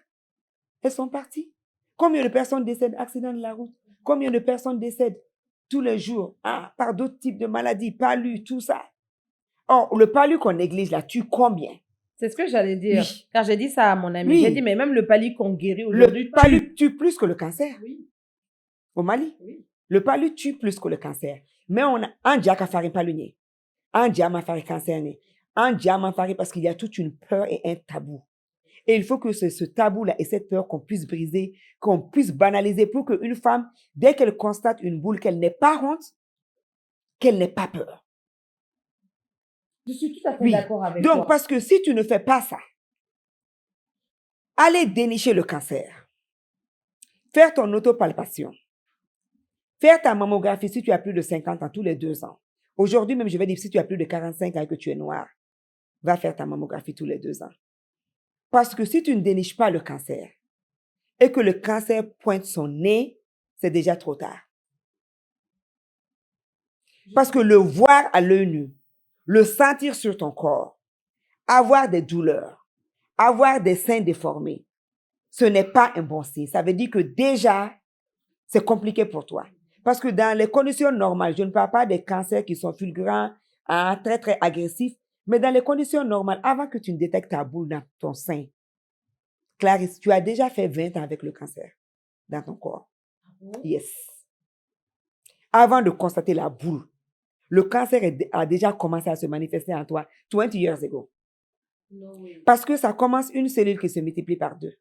Elles sont parties. Combien de personnes décèdent accident de la route? Combien de personnes décèdent tous les jours par d'autres types de maladies, palu, tout ça. Or, le palu qu'on néglige là, tue combien? C'est ce que j'allais dire. Oui. Car j'ai dit ça à mon ami. Oui. J'ai dit, mais même le palu qu'on guérit aujourd'hui. Le palu tue plus que le cancer. Oui. Au Mali. Oui. Le palu tue plus que le cancer. Mais on a un diacre à faire palunier. Un diamant à faire cancer. Un diamant à faire parce qu'il y a toute une peur et un tabou. Et il faut que ce tabou-là et cette peur qu'on puisse briser, qu'on puisse banaliser pour qu'une femme, dès qu'elle constate une boule, qu'elle n'ait pas honte, qu'elle n'ait pas peur. Je suis tout à fait d'accord avec toi. Donc, parce que si tu ne fais pas ça, allez dénicher le cancer, faire ton autopalpation, faire ta mammographie si tu as plus de 50 ans, tous les 2 ans. Aujourd'hui, même, je vais dire, si tu as plus de 45 ans et que tu es noir, va faire ta mammographie tous les 2 ans. Parce que si tu ne déniches pas le cancer et que le cancer pointe son nez, c'est déjà trop tard. Parce que le voir à l'œil nu, le sentir sur ton corps, avoir des douleurs, avoir des seins déformés, ce n'est pas un bon signe. Ça veut dire que déjà, c'est compliqué pour toi. Parce que dans les conditions normales, je ne parle pas des cancers qui sont fulgurants, très, très agressifs, mais dans les conditions normales, avant que tu ne détectes ta boule dans ton sein, Clarisse, tu as déjà fait 20 ans avec le cancer dans ton corps. Yes. Avant de constater la boule, le cancer a déjà commencé à se manifester en toi 20 years ago. No way. Parce que ça commence une cellule qui se multiplie par 2.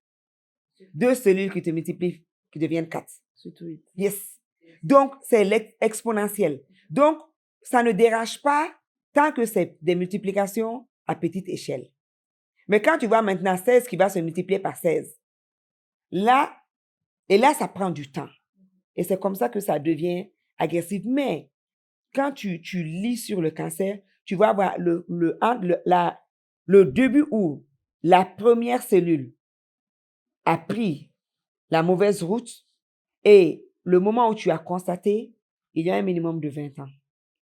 2 cellules qui te multiplient, qui deviennent 4. Surtout 8. Yes. Donc, c'est exponentiel. Donc, ça ne dérange pas tant que c'est des multiplications à petite échelle. Mais quand tu vois maintenant 16 qui va se multiplier par 16, là, ça prend du temps. Et c'est comme ça que ça devient agressif. Mais quand tu lis sur le cancer, tu vas voir le début où la première cellule a pris la mauvaise route et le moment où tu as constaté, il y a un minimum de 20 ans.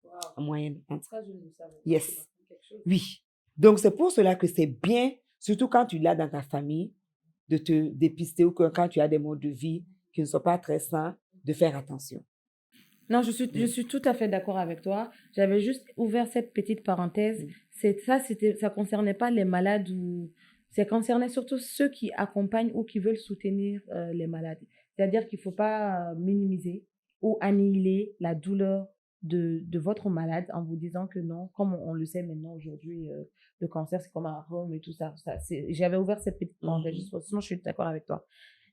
Wow. En moyenne. Ça, je ne savais pas. Yes. Oui. Donc, c'est pour cela que c'est bien, surtout quand tu l'as dans ta famille, de te dépister ou que quand tu as des modes de vie qui ne sont pas très sains, de faire attention. Non, je suis tout à fait d'accord avec toi. J'avais juste ouvert cette petite parenthèse. Ça concernait pas les malades ou ça concernait surtout ceux qui accompagnent ou qui veulent soutenir les malades. C'est-à-dire qu'il faut pas minimiser ou annihiler la douleur de votre malade en vous disant que non, comme on le sait maintenant aujourd'hui, le cancer c'est comme un rhume et tout ça. J'avais ouvert cette petite parenthèse, sinon je suis d'accord avec toi.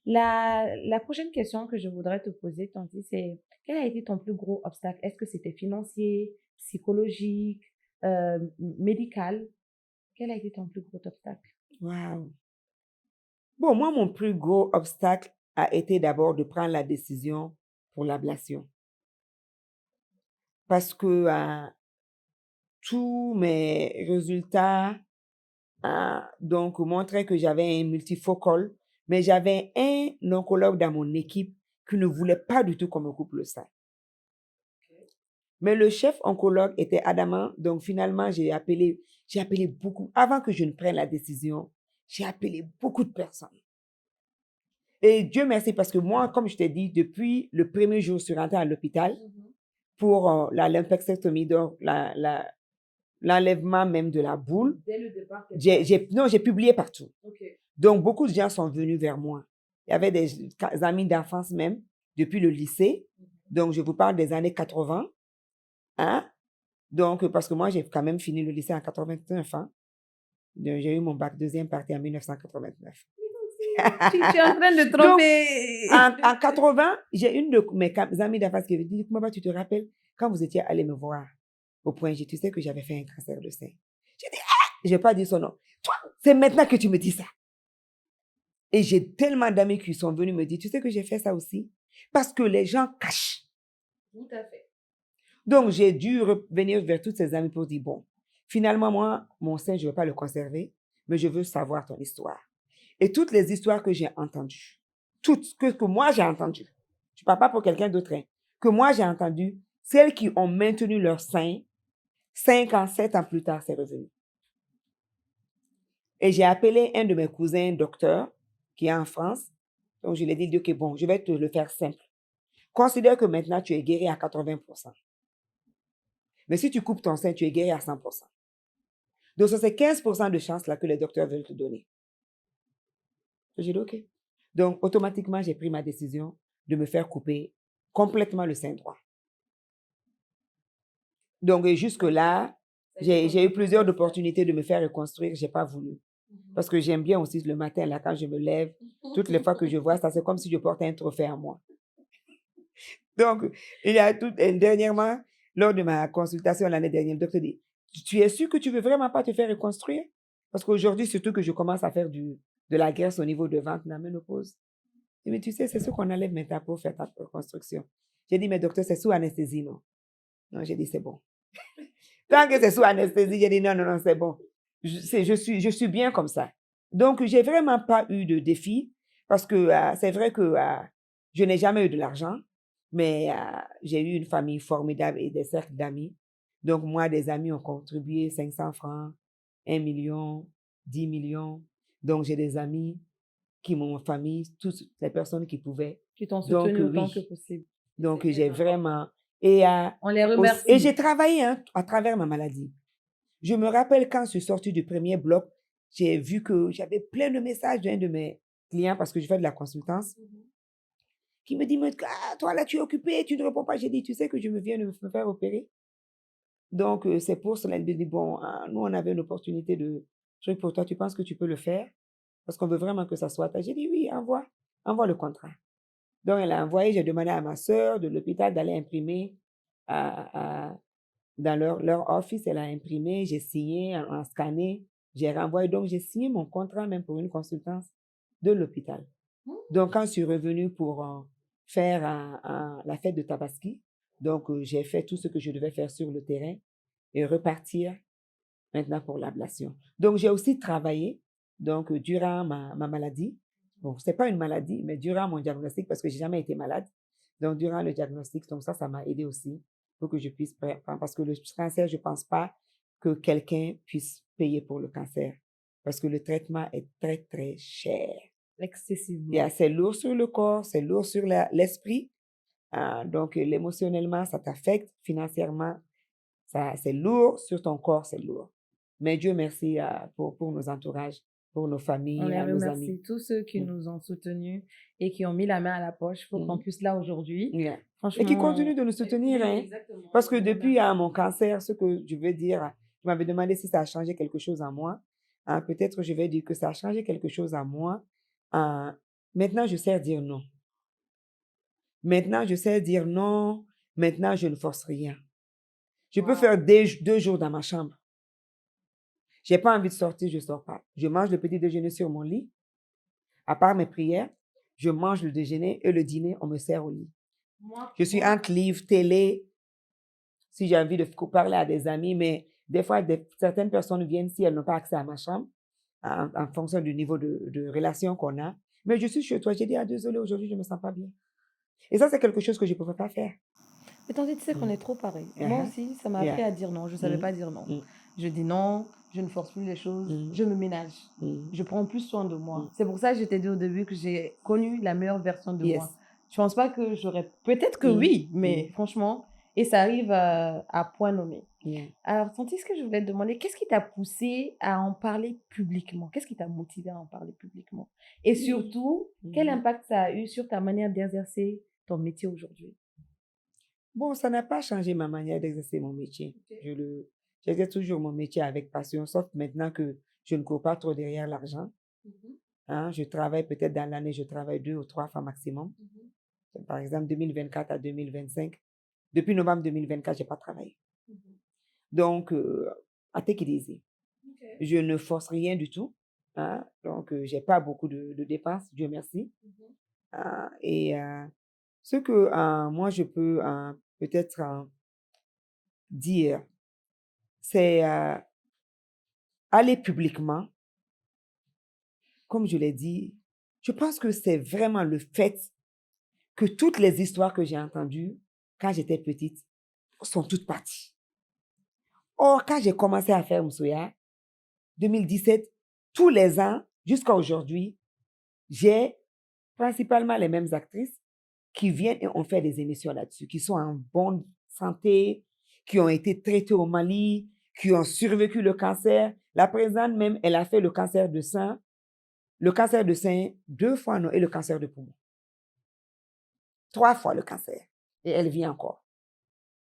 La prochaine question que je voudrais te poser, Tanti, c'est quel a été ton plus gros obstacle? Est-ce que c'était financier, psychologique, médical? Quel a été ton plus gros obstacle? Wow. Bon, moi, mon plus gros obstacle a été d'abord de prendre la décision pour l'ablation. Parce que tous mes résultats donc montraient que j'avais un multifocal, mais j'avais un oncologue dans mon équipe qui ne voulait pas du tout qu'on me coupe le sein. Mais le chef oncologue était adamant, donc finalement, j'ai appelé beaucoup, avant que je ne prenne la décision, j'ai appelé beaucoup de personnes. Et Dieu merci, parce que moi, comme je t'ai dit, depuis le premier jour, je suis rentrée à l'hôpital pour la lumpectomie, donc l'enlèvement même de la boule. Dès le départ, J'ai publié partout. Okay. Donc, beaucoup de gens sont venus vers moi. Il y avait des amis d'enfance même, depuis le lycée. Donc, je vous parle des années 80. Hein? Donc, parce que moi, j'ai quand même fini le lycée en 89. Hein? J'ai eu mon bac deuxième partie en 1989. Tu es en train de tromper. Donc, en 80, j'ai une de mes amies d'enfance qui me dit, Maman, tu te rappelles quand vous étiez allé me voir au point G, tu sais que j'avais fait un cancer de sein. J'ai dit, je n'ai pas dit son nom. Toi, c'est maintenant que tu me dis ça. Et j'ai tellement d'amis qui sont venus me dire, tu sais que j'ai fait ça aussi? Parce que les gens cachent. Tout à fait. Donc, j'ai dû revenir vers toutes ces amies pour dire, bon, finalement, moi, mon sein, je ne veux pas le conserver, mais je veux savoir ton histoire. Et toutes les histoires que j'ai entendues, toutes que moi j'ai entendues, je ne parle pas pour quelqu'un d'autre, hein, que moi j'ai entendues, celles qui ont maintenu leur sein, 5 ans, 7 ans plus tard, c'est revenu. Et j'ai appelé un de mes cousins docteur qui est en France. Donc, je lui ai dit, OK, bon, je vais te le faire simple. Considère que maintenant, tu es guéri à 80%. Mais si tu coupes ton sein, tu es guéri à 100%. Donc, c'est ces 15% de chance là que les docteurs veulent te donner. J'ai dit, OK. Donc, automatiquement, j'ai pris ma décision de me faire couper complètement le sein droit. Donc, jusque-là, j'ai eu plusieurs opportunités de me faire reconstruire. Je n'ai pas voulu. Parce que j'aime bien aussi le matin, là, quand je me lève, toutes les fois que je vois ça, c'est comme si je portais un trophée à moi. Donc, dernièrement, lors de ma consultation l'année dernière, le docteur dit, tu es sûr que tu ne veux vraiment pas te faire reconstruire? Parce qu'aujourd'hui, surtout que je commence à faire de la graisse au niveau de ventre, la ménopause. Je dis, mais tu sais, c'est ce qu'on enlève maintenant pour faire ta reconstruction. J'ai dit, mais docteur, c'est sous anesthésie, non? Non, j'ai dit, c'est bon. Tant que c'est sous anesthésie, j'ai dit, non, non, non, c'est bon. Je suis bien comme ça. Donc, j'ai vraiment pas eu de défi parce que c'est vrai que je n'ai jamais eu de l'argent, mais j'ai eu une famille formidable et des cercles d'amis. Donc, moi, des amis ont contribué 500 francs, 1 million, 10 millions. Donc, j'ai des amis qui m'ont famille, toutes les personnes qui pouvaient. Qui t'ont soutenu autant que possible. Donc, j'ai vraiment... Et, on les remercie. Et j'ai travaillé à travers ma maladie. Je me rappelle quand je suis sortie du premier bloc, j'ai vu que j'avais plein de messages d'un de mes clients parce que je fais de la consultance qui me dit, mais, toi là, tu es occupé, tu ne réponds pas. J'ai dit, tu sais que je me viens de me faire opérer. Donc, c'est pour cela qu'il me dit, bon, nous, on avait une opportunité de truc pour toi. Tu penses que tu peux le faire? Parce qu'on veut vraiment que ça soit. J'ai dit, oui, envoie le contrat. Donc, elle a envoyé, j'ai demandé à ma soeur de l'hôpital d'aller imprimer dans leur office. Elle a imprimé, j'ai signé, en scanné, j'ai renvoyé. Donc, j'ai signé mon contrat même pour une consultance de l'hôpital. Donc, quand je suis revenue pour faire la fête de Tabaski, donc j'ai fait tout ce que je devais faire sur le terrain et repartir maintenant pour l'ablation. Donc, j'ai aussi travaillé donc, durant ma maladie. Bon, ce n'est pas une maladie, mais durant mon diagnostic, parce que je n'ai jamais été malade. Donc, durant le diagnostic, donc ça m'a aidé aussi pour que je puisse prendre. Parce que le cancer, je ne pense pas que quelqu'un puisse payer pour le cancer. Parce que le traitement est très, très cher. Excessivement. C'est lourd sur le corps, c'est lourd sur l'esprit. Donc, émotionnellement, ça t'affecte. Financièrement, c'est lourd. Sur ton corps, c'est lourd. Mais Dieu merci pour nos entourages, pour nos On familles, les nos amis. remercie, tous ceux qui Mm. nous ont soutenus et qui ont mis la main à la poche pour qu'on Mm. puisse là aujourd'hui. Yeah. Et qui Franchement, continuent de nous soutenir. oui, Hein. exactement. Parce que On les depuis remercie. mon cancer, ce que je veux dire, tu m'avais demandé si ça a changé quelque chose en moi. Peut-être je vais dire que ça a changé quelque chose en moi. Maintenant, je sais dire non. Maintenant, je sais dire non. Maintenant, je ne force rien. Je peux faire 2 jours dans ma chambre. J'ai pas envie de sortir, je sors pas. Je mange le petit déjeuner sur mon lit. À part mes prières, je mange le déjeuner et le dîner, on me sert au lit. Je suis entre livres, télé, si j'ai envie de parler à des amis, mais des fois, certaines personnes viennent si elles n'ont pas accès à ma chambre, en fonction du niveau de relation qu'on a. Mais je suis chez toi, j'ai dit, désolé, aujourd'hui, je ne me sens pas bien. Et ça, c'est quelque chose que je ne pouvais pas faire. Mais tandis, tu sais qu'on Mm. est trop pareil. Moi Uh-huh. aussi, ça m'a appris Yeah. à dire non. Je ne savais Mm. pas dire non. Mm. Je dis non, je ne force plus les choses, Mm. je me ménage. Mm. Je prends plus soin de moi. Mm. C'est pour ça que je t'ai dit au début que j'ai connu la meilleure version de Yes. moi. Je pense pas que j'aurais... Peut-être que Mm. oui, mais Mm. franchement, et ça arrive à point nommé. Yeah. Alors, Tanti, ce que je voulais te demander, qu'est-ce qui t'a poussé à en parler publiquement? Qu'est-ce qui t'a motivé à en parler publiquement? Et surtout, quel impact ça a eu sur ta manière d'exercer ton métier aujourd'hui? Bon, ça n'a pas changé ma manière d'exercer mon métier. Ok. J'exerce toujours mon métier avec passion, sauf maintenant que je ne cours pas trop derrière l'argent. Je travaille peut-être dans l'année, je travaille 2 ou 3 fois maximum. Par exemple, 2024 à 2025. Depuis novembre 2024, je n'ai pas travaillé. Donc, à take it easy. Ok. Je ne force rien du tout. Donc, je n'ai pas beaucoup de dépenses, Dieu merci. Et ce que moi, je peux peut-être dire, c'est aller publiquement, comme je l'ai dit, je pense que c'est vraiment le fait que toutes les histoires que j'ai entendues quand j'étais petite sont toutes parties. Or, quand j'ai commencé à faire Moussouya, 2017, tous les ans, jusqu'à aujourd'hui, j'ai principalement les mêmes actrices qui viennent et ont fait des émissions là-dessus, qui sont en bonne santé, qui ont été traitées au Mali, qui ont survécu le cancer. La présidente même, elle a fait le cancer de sein 2 fois, non, et le cancer de poumon. 3 fois le cancer. Et elle vit encore.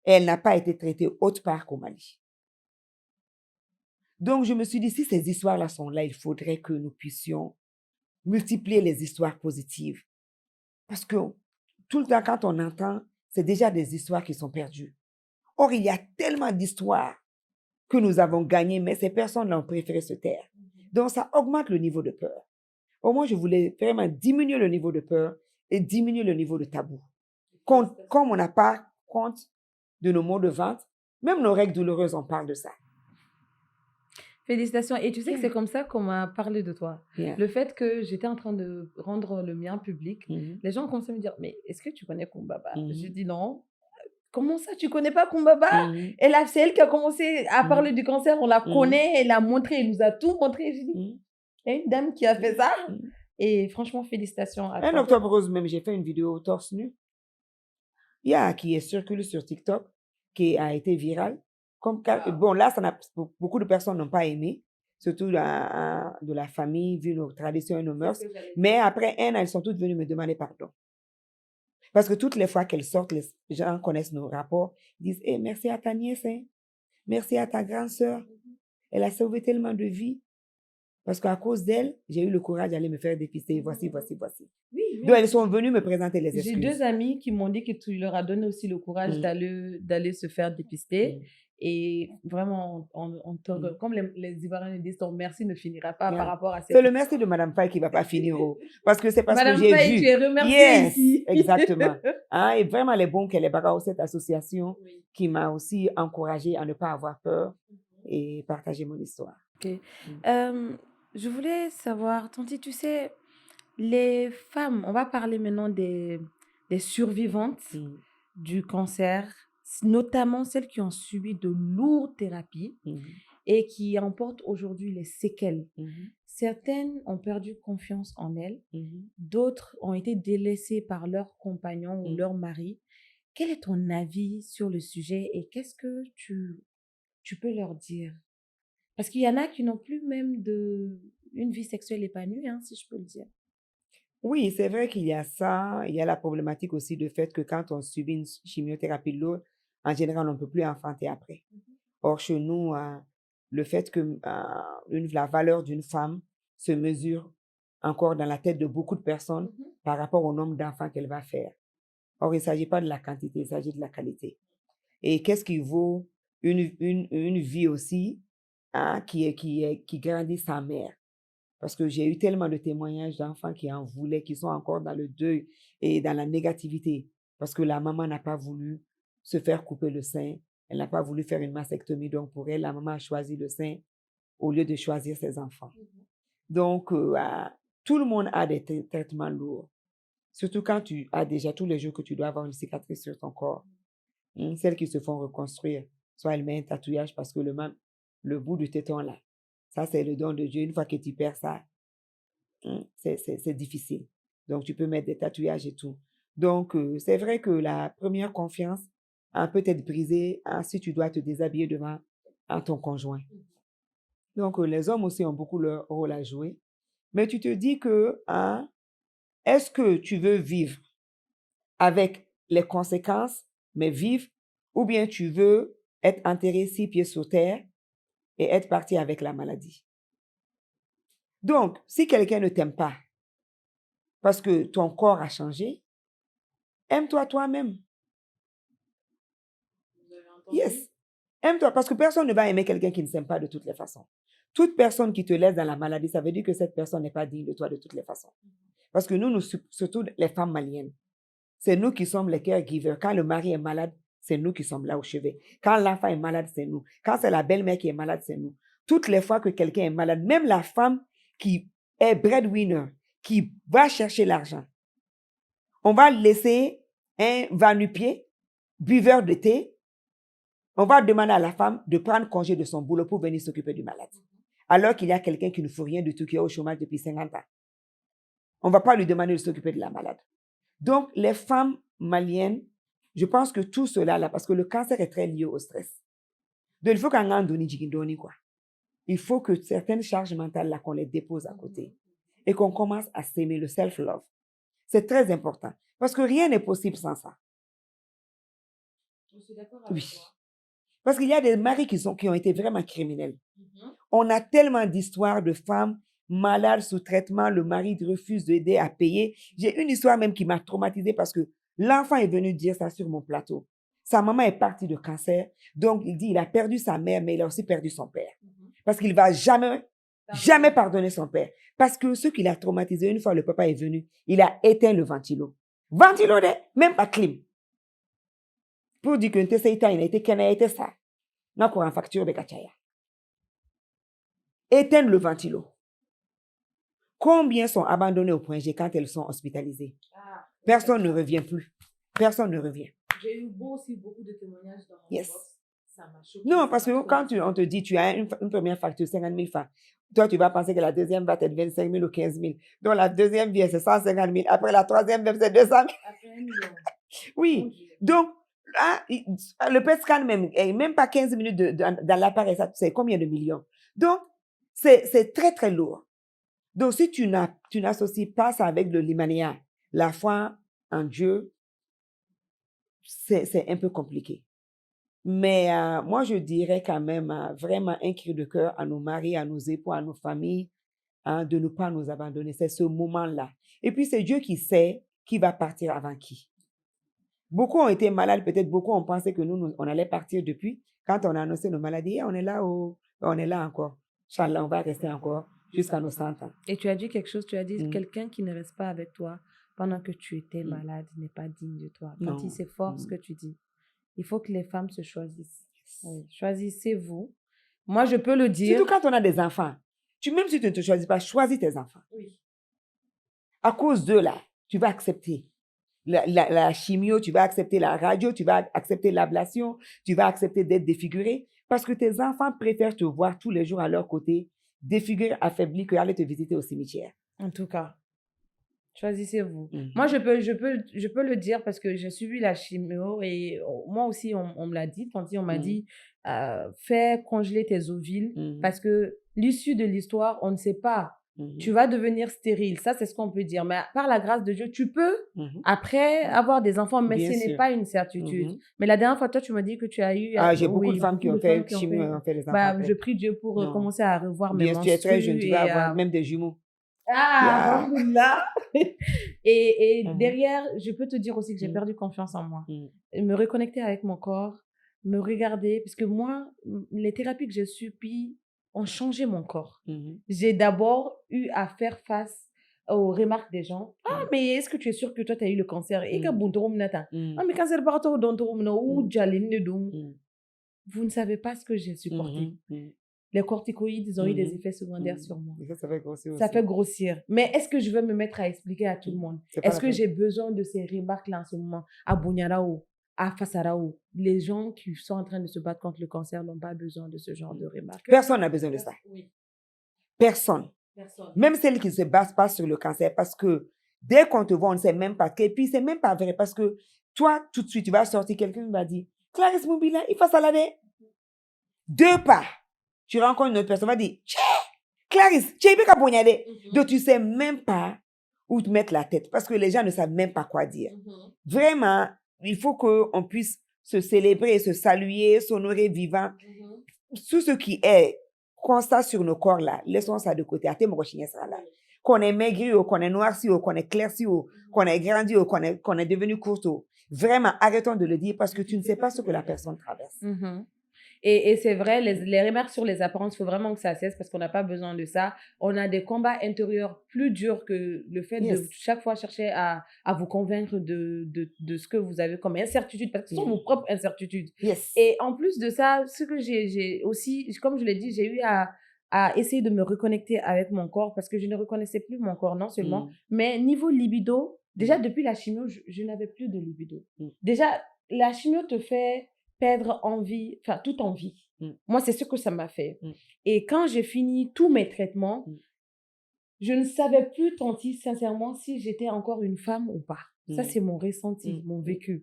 Et elle n'a pas été traitée autre part qu'au Mali. Donc, je me suis dit, si ces histoires-là sont là, il faudrait que nous puissions multiplier les histoires positives. Parce que tout le temps, quand on entend, c'est déjà des histoires qui sont perdues. Or, il y a tellement d'histoires que nous avons gagnées, mais ces personnes-là ont préféré se taire. Donc, ça augmente le niveau de peur. Au moins, je voulais vraiment diminuer le niveau de peur et diminuer le niveau de tabou. Comme on n'a pas compte de nos maux de ventre, même nos règles douloureuses, on parle de ça. Félicitations. Et tu sais que Yeah. c'est comme ça qu'on m'a parlé de toi. Yeah. Le fait que j'étais en train de rendre le mien public, Mhm. les gens commençaient à me dire, mais est-ce que tu connais Kumbaba? Mhm. J'ai dit non. Comment ça, tu connais pas Kumbaba? Mhm. C'est elle qui a commencé à parler du cancer, on la Mhm. connaît, elle a montré, elle nous a tout montré. J'ai dit, Mhm. il y a une dame qui a fait ça. Mhm. Et franchement, félicitations à Un toi. octobre rose même, j'ai fait une vidéo torse nu. Qui est circulée sur TikTok, qui a été virale. Bon, là, beaucoup de personnes n'ont pas aimé, surtout de la famille, vu nos traditions et nos mœurs. Mais après elles sont toutes venues me demander pardon. Parce que toutes les fois qu'elles sortent, les gens connaissent nos rapports, ils disent hey, merci à ta nièce, hein. Merci à ta grande sœur. Elle a sauvé tellement de vies. Parce qu'à cause d'elle, j'ai eu le courage d'aller me faire dépister. Voici. Oui, Donc, elles sont venues me présenter les j'ai excuses. 2 amis qui m'ont dit que tu leur as donné aussi le courage d'aller se faire dépister. Et vraiment, comme les Ivoiriens disent, ton merci ne finira pas par rapport à C'est le merci de Madame Faye qui ne va pas finir. Parce que c'est parce Madame que j'ai Faye, vu. tu es remerciée Yes, ici. exactement. Et vraiment, les bons qu'elle est bagarre cette association qui m'a aussi encouragée à ne pas avoir peur et partager mon histoire. Ok. Je voulais savoir, Tanti, tu sais, les femmes, on va parler maintenant des survivantes du cancer. notamment celles qui ont subi de lourdes thérapies Mhm. et qui en portent aujourd'hui les séquelles. Mhm. Certaines ont perdu confiance en elles, Mhm. d'autres ont été délaissées par leurs compagnons ou Mhm. leur mari. Quel est ton avis sur le sujet et qu'est-ce que tu peux leur dire? Parce qu'il y en a qui n'ont plus même une vie sexuelle épanouie, hein, si je peux le dire. Oui, c'est vrai qu'il y a ça. Il y a la problématique aussi du fait que quand on subit une chimiothérapie lourde, en général, on ne peut plus enfanter après. Or, chez nous, le fait que la valeur d'une femme se mesure encore dans la tête de beaucoup de personnes Mhm. par rapport au nombre d'enfants qu'elle va faire. Or, il ne s'agit pas de la quantité, il s'agit de la qualité. Et qu'est-ce qui vaut une vie aussi qui grandit sa mère? Parce que j'ai eu tellement de témoignages d'enfants qui en voulaient, qui sont encore dans le deuil et dans la négativité. Parce que la maman n'a pas voulu se faire couper le sein. Elle n'a pas voulu faire une mastectomie. Donc, pour elle, la maman a choisi le sein au lieu de choisir ses enfants. Donc, tout le monde a des traitements lourds. Surtout quand tu as déjà tous les jours que tu dois avoir une cicatrice sur ton corps. Celles qui se font reconstruire, soit elle met un tatouage parce que le bout du téton là, ça c'est le don de Dieu. Une fois que tu perds ça, c'est difficile. Donc tu peux mettre des tatouages et tout. Donc c'est vrai que la première confiance peut être brisée si tu dois te déshabiller devant ton conjoint. Donc les hommes aussi ont beaucoup leur rôle à jouer. Mais tu te dis que est-ce que tu veux vivre avec les conséquences, mais vivre, ou bien tu veux être enterré 6 pieds sous terre et être parti avec la maladie. Donc, si quelqu'un ne t'aime pas parce que ton corps a changé, aime-toi toi-même. Yes. Aime-toi parce que personne ne va aimer quelqu'un qui ne s'aime pas de toutes les façons. Toute personne qui te laisse dans la maladie, ça veut dire que cette personne n'est pas digne de toi de toutes les façons. Parce que nous, surtout les femmes maliennes, c'est nous qui sommes les caregivers. Quand le mari est malade, c'est nous qui sommes là au chevet. Quand l'enfant est malade, c'est nous. Quand c'est la belle-mère qui est malade, c'est nous. Toutes les fois que quelqu'un est malade, même la femme qui est breadwinner, qui va chercher l'argent, on va laisser un va-nu-pied, buveur de thé, on va demander à la femme de prendre congé de son boulot pour venir s'occuper du malade. Alors qu'il y a quelqu'un qui ne fait rien du tout, qui est au chômage depuis 50 ans. On ne va pas lui demander de s'occuper de la malade. Donc, les femmes maliennes, je pense que tout cela là, parce que le cancer est très lié au stress. Donc, il faut qu'on en donne quoi. Il faut que certaines charges mentales là, qu'on les dépose à côté et qu'on commence à s'aimer, le self-love. C'est très important parce que rien n'est possible sans ça. Je suis d'accord avec Oui. toi. Parce qu'il y a des maris qui ont été vraiment criminels. On a tellement d'histoires de femmes malades sous traitement, le mari refuse d'aider à payer. J'ai une histoire même qui m'a traumatisée parce que l'enfant est venu dire ça sur mon plateau. Sa maman est partie de cancer, donc il dit il a perdu sa mère, mais il a aussi perdu son père. Parce qu'il ne va jamais pardonner son père. Parce que ce qui l'a traumatisé, une fois le papa est venu, il a éteint le ventilo. Ventilo, même pas clim. Pour dire que il a été qu'elle a été ça. N'a pas en facture de Kachaya. Éteindre le ventilo. Combien sont abandonnés au point G quand elles sont hospitalisées? Personne ne revient plus. Personne ne revient. J'ai eu aussi beaucoup de témoignages dans mon Yes. box. Ça m'a choqué. Non, parce que quand on te dit tu as une première facture 50 000 francs, toi tu vas penser que la deuxième va être 25 000 ou 15 000. Donc la deuxième vient, c'est 150 000. Après la troisième, c'est 200 000. Après 1 million. Oui. Donc, le PET scan même pas 15 minutes dans l'appareil, ça c'est combien de millions? Donc, c'est très, très lourd. Donc, si tu n'associes pas ça avec le limania, la foi en Dieu, c'est un peu compliqué. Mais moi, je dirais quand même vraiment un cri de cœur à nos maris, à nos époux, à nos familles, de ne pas nous abandonner. C'est ce moment-là. Et puis, c'est Dieu qui sait qui va partir avant qui. Beaucoup ont été malades, peut-être beaucoup ont pensé que nous, on allait partir depuis. Quand on a annoncé nos maladies, on est là encore. Inch'Allah, on va rester encore jusqu'à nos 100 ans. Et tu as dit quelque chose, tu as dit quelqu'un qui ne reste pas avec toi pendant que tu étais malade n'est pas digne de toi. Quand il s'efforce, ce que tu dis, il faut que les femmes se choisissent. Oui. Choisissez-vous. Moi, je peux le dire. Surtout quand on a des enfants. Même si tu ne te choisis pas, choisis tes enfants. Oui. À cause d'eux, là, tu vas accepter. la chimio, tu vas accepter la radio, tu vas accepter l'ablation, tu vas accepter d'être défiguré parce que tes enfants préfèrent te voir tous les jours à leur côté, défiguré, affaibli, que aller te visiter au cimetière. En tout cas, choisissez-vous. Mhm. Moi, je peux le dire parce que j'ai suivi la chimio et moi aussi, on me l'a dit. Tanti, on m'a Mhm. dit, fais congeler tes ovules Mhm. parce que l'issue de l'histoire, on ne sait pas. Mhm. Tu vas devenir stérile. Ça, c'est ce qu'on peut dire. Mais par la grâce de Dieu, tu peux Mhm. après avoir des enfants, mais Bien ce n'est sûr. pas une certitude. Mhm. Mais la dernière fois, toi, tu m'as dit que tu as eu, J'ai beaucoup de femmes qui ont fait chimio et ont fait des enfants bah, après. je prie Dieu pour Non. commencer à revoir mes Bien sûr, tu es très jeune, menstrues tu vas et avoir même des jumeaux. ah, alhamdoulilah. Et Mhm. derrière, je peux te dire aussi que j'ai Mhm. perdu confiance en moi. Mhm. Me reconnecter avec mon corps, me regarder, parce que moi, les thérapies que j'ai subies ont changé mon corps. Mhm. J'ai d'abord eu à faire face aux remarques des gens. Ah, Mhm. mais est-ce que tu es sûr que toi, tu as eu le cancer? Et que Mhm. buntorum nata. Mhm. Ah, mais cancer partout, dontorum no, ou Mhm. jaline de dum. Mhm. Vous ne savez pas ce que j'ai supporté. Mhm. Mhm. Les corticoïdes, ils ont eu des Mhm. effets secondaires Mhm. sur moi. Et ça fait grossir Ça aussi. fait grossir. Mais est-ce que je vais me mettre à expliquer à tout le monde? C'est pas Est-ce la que peine. j'ai besoin de ces remarques-là en ce moment? À Bunyarao, à Fassarao, les gens qui sont en train de se battre contre le cancer n'ont pas besoin de ce genre de remarques. Personne n'a besoin de ça. Oui, Personne. personne. Même celles qui ne se basent pas sur le cancer, parce que dès qu'on te voit, on ne sait même pas. Et puis, c'est même pas vrai, parce que toi, tout de suite, tu vas sortir, quelqu'un va dire, Clarisse Moubila, il faut salader. 2 pas, tu rencontres une autre personne, va dire, Tchè, Clarisse, tu es bien poignardé. Donc, tu ne sais même pas où te mettre la tête, parce que les gens ne savent même pas quoi dire. Vraiment, il faut qu'on puisse se célébrer, se saluer, s'honorer vivant. Tout ce qui est constat sur nos corps là, laissons ça de côté. Qu'on est maigri ou qu'on est noirci ou qu'on est clairci ou qu'on est grandi ou qu'on est devenu courte. Vraiment, arrêtons de le dire parce que tu ne sais pas ce que la personne traverse. Et c'est vrai, les remarques sur les apparences, il faut vraiment que ça cesse parce qu'on n'a pas besoin de ça. On a des combats intérieurs plus durs que le fait de chaque fois chercher à vous convaincre de ce que vous avez comme incertitude, parce que ce sont vos propres incertitudes. Et en plus de ça, ce que j'ai aussi, comme je l'ai dit, j'ai eu à essayer de me reconnecter avec mon corps parce que je ne reconnaissais plus mon corps, non seulement, mais niveau libido, déjà depuis la chimio, je n'avais plus de libido. Déjà, la chimio te fait perdre envie, enfin toute envie. Moi, c'est ce que ça m'a fait. Et quand j'ai fini tous mes traitements, je ne savais plus, Tanti, sincèrement, si j'étais encore une femme ou pas. Ça, c'est mon ressenti, mon vécu.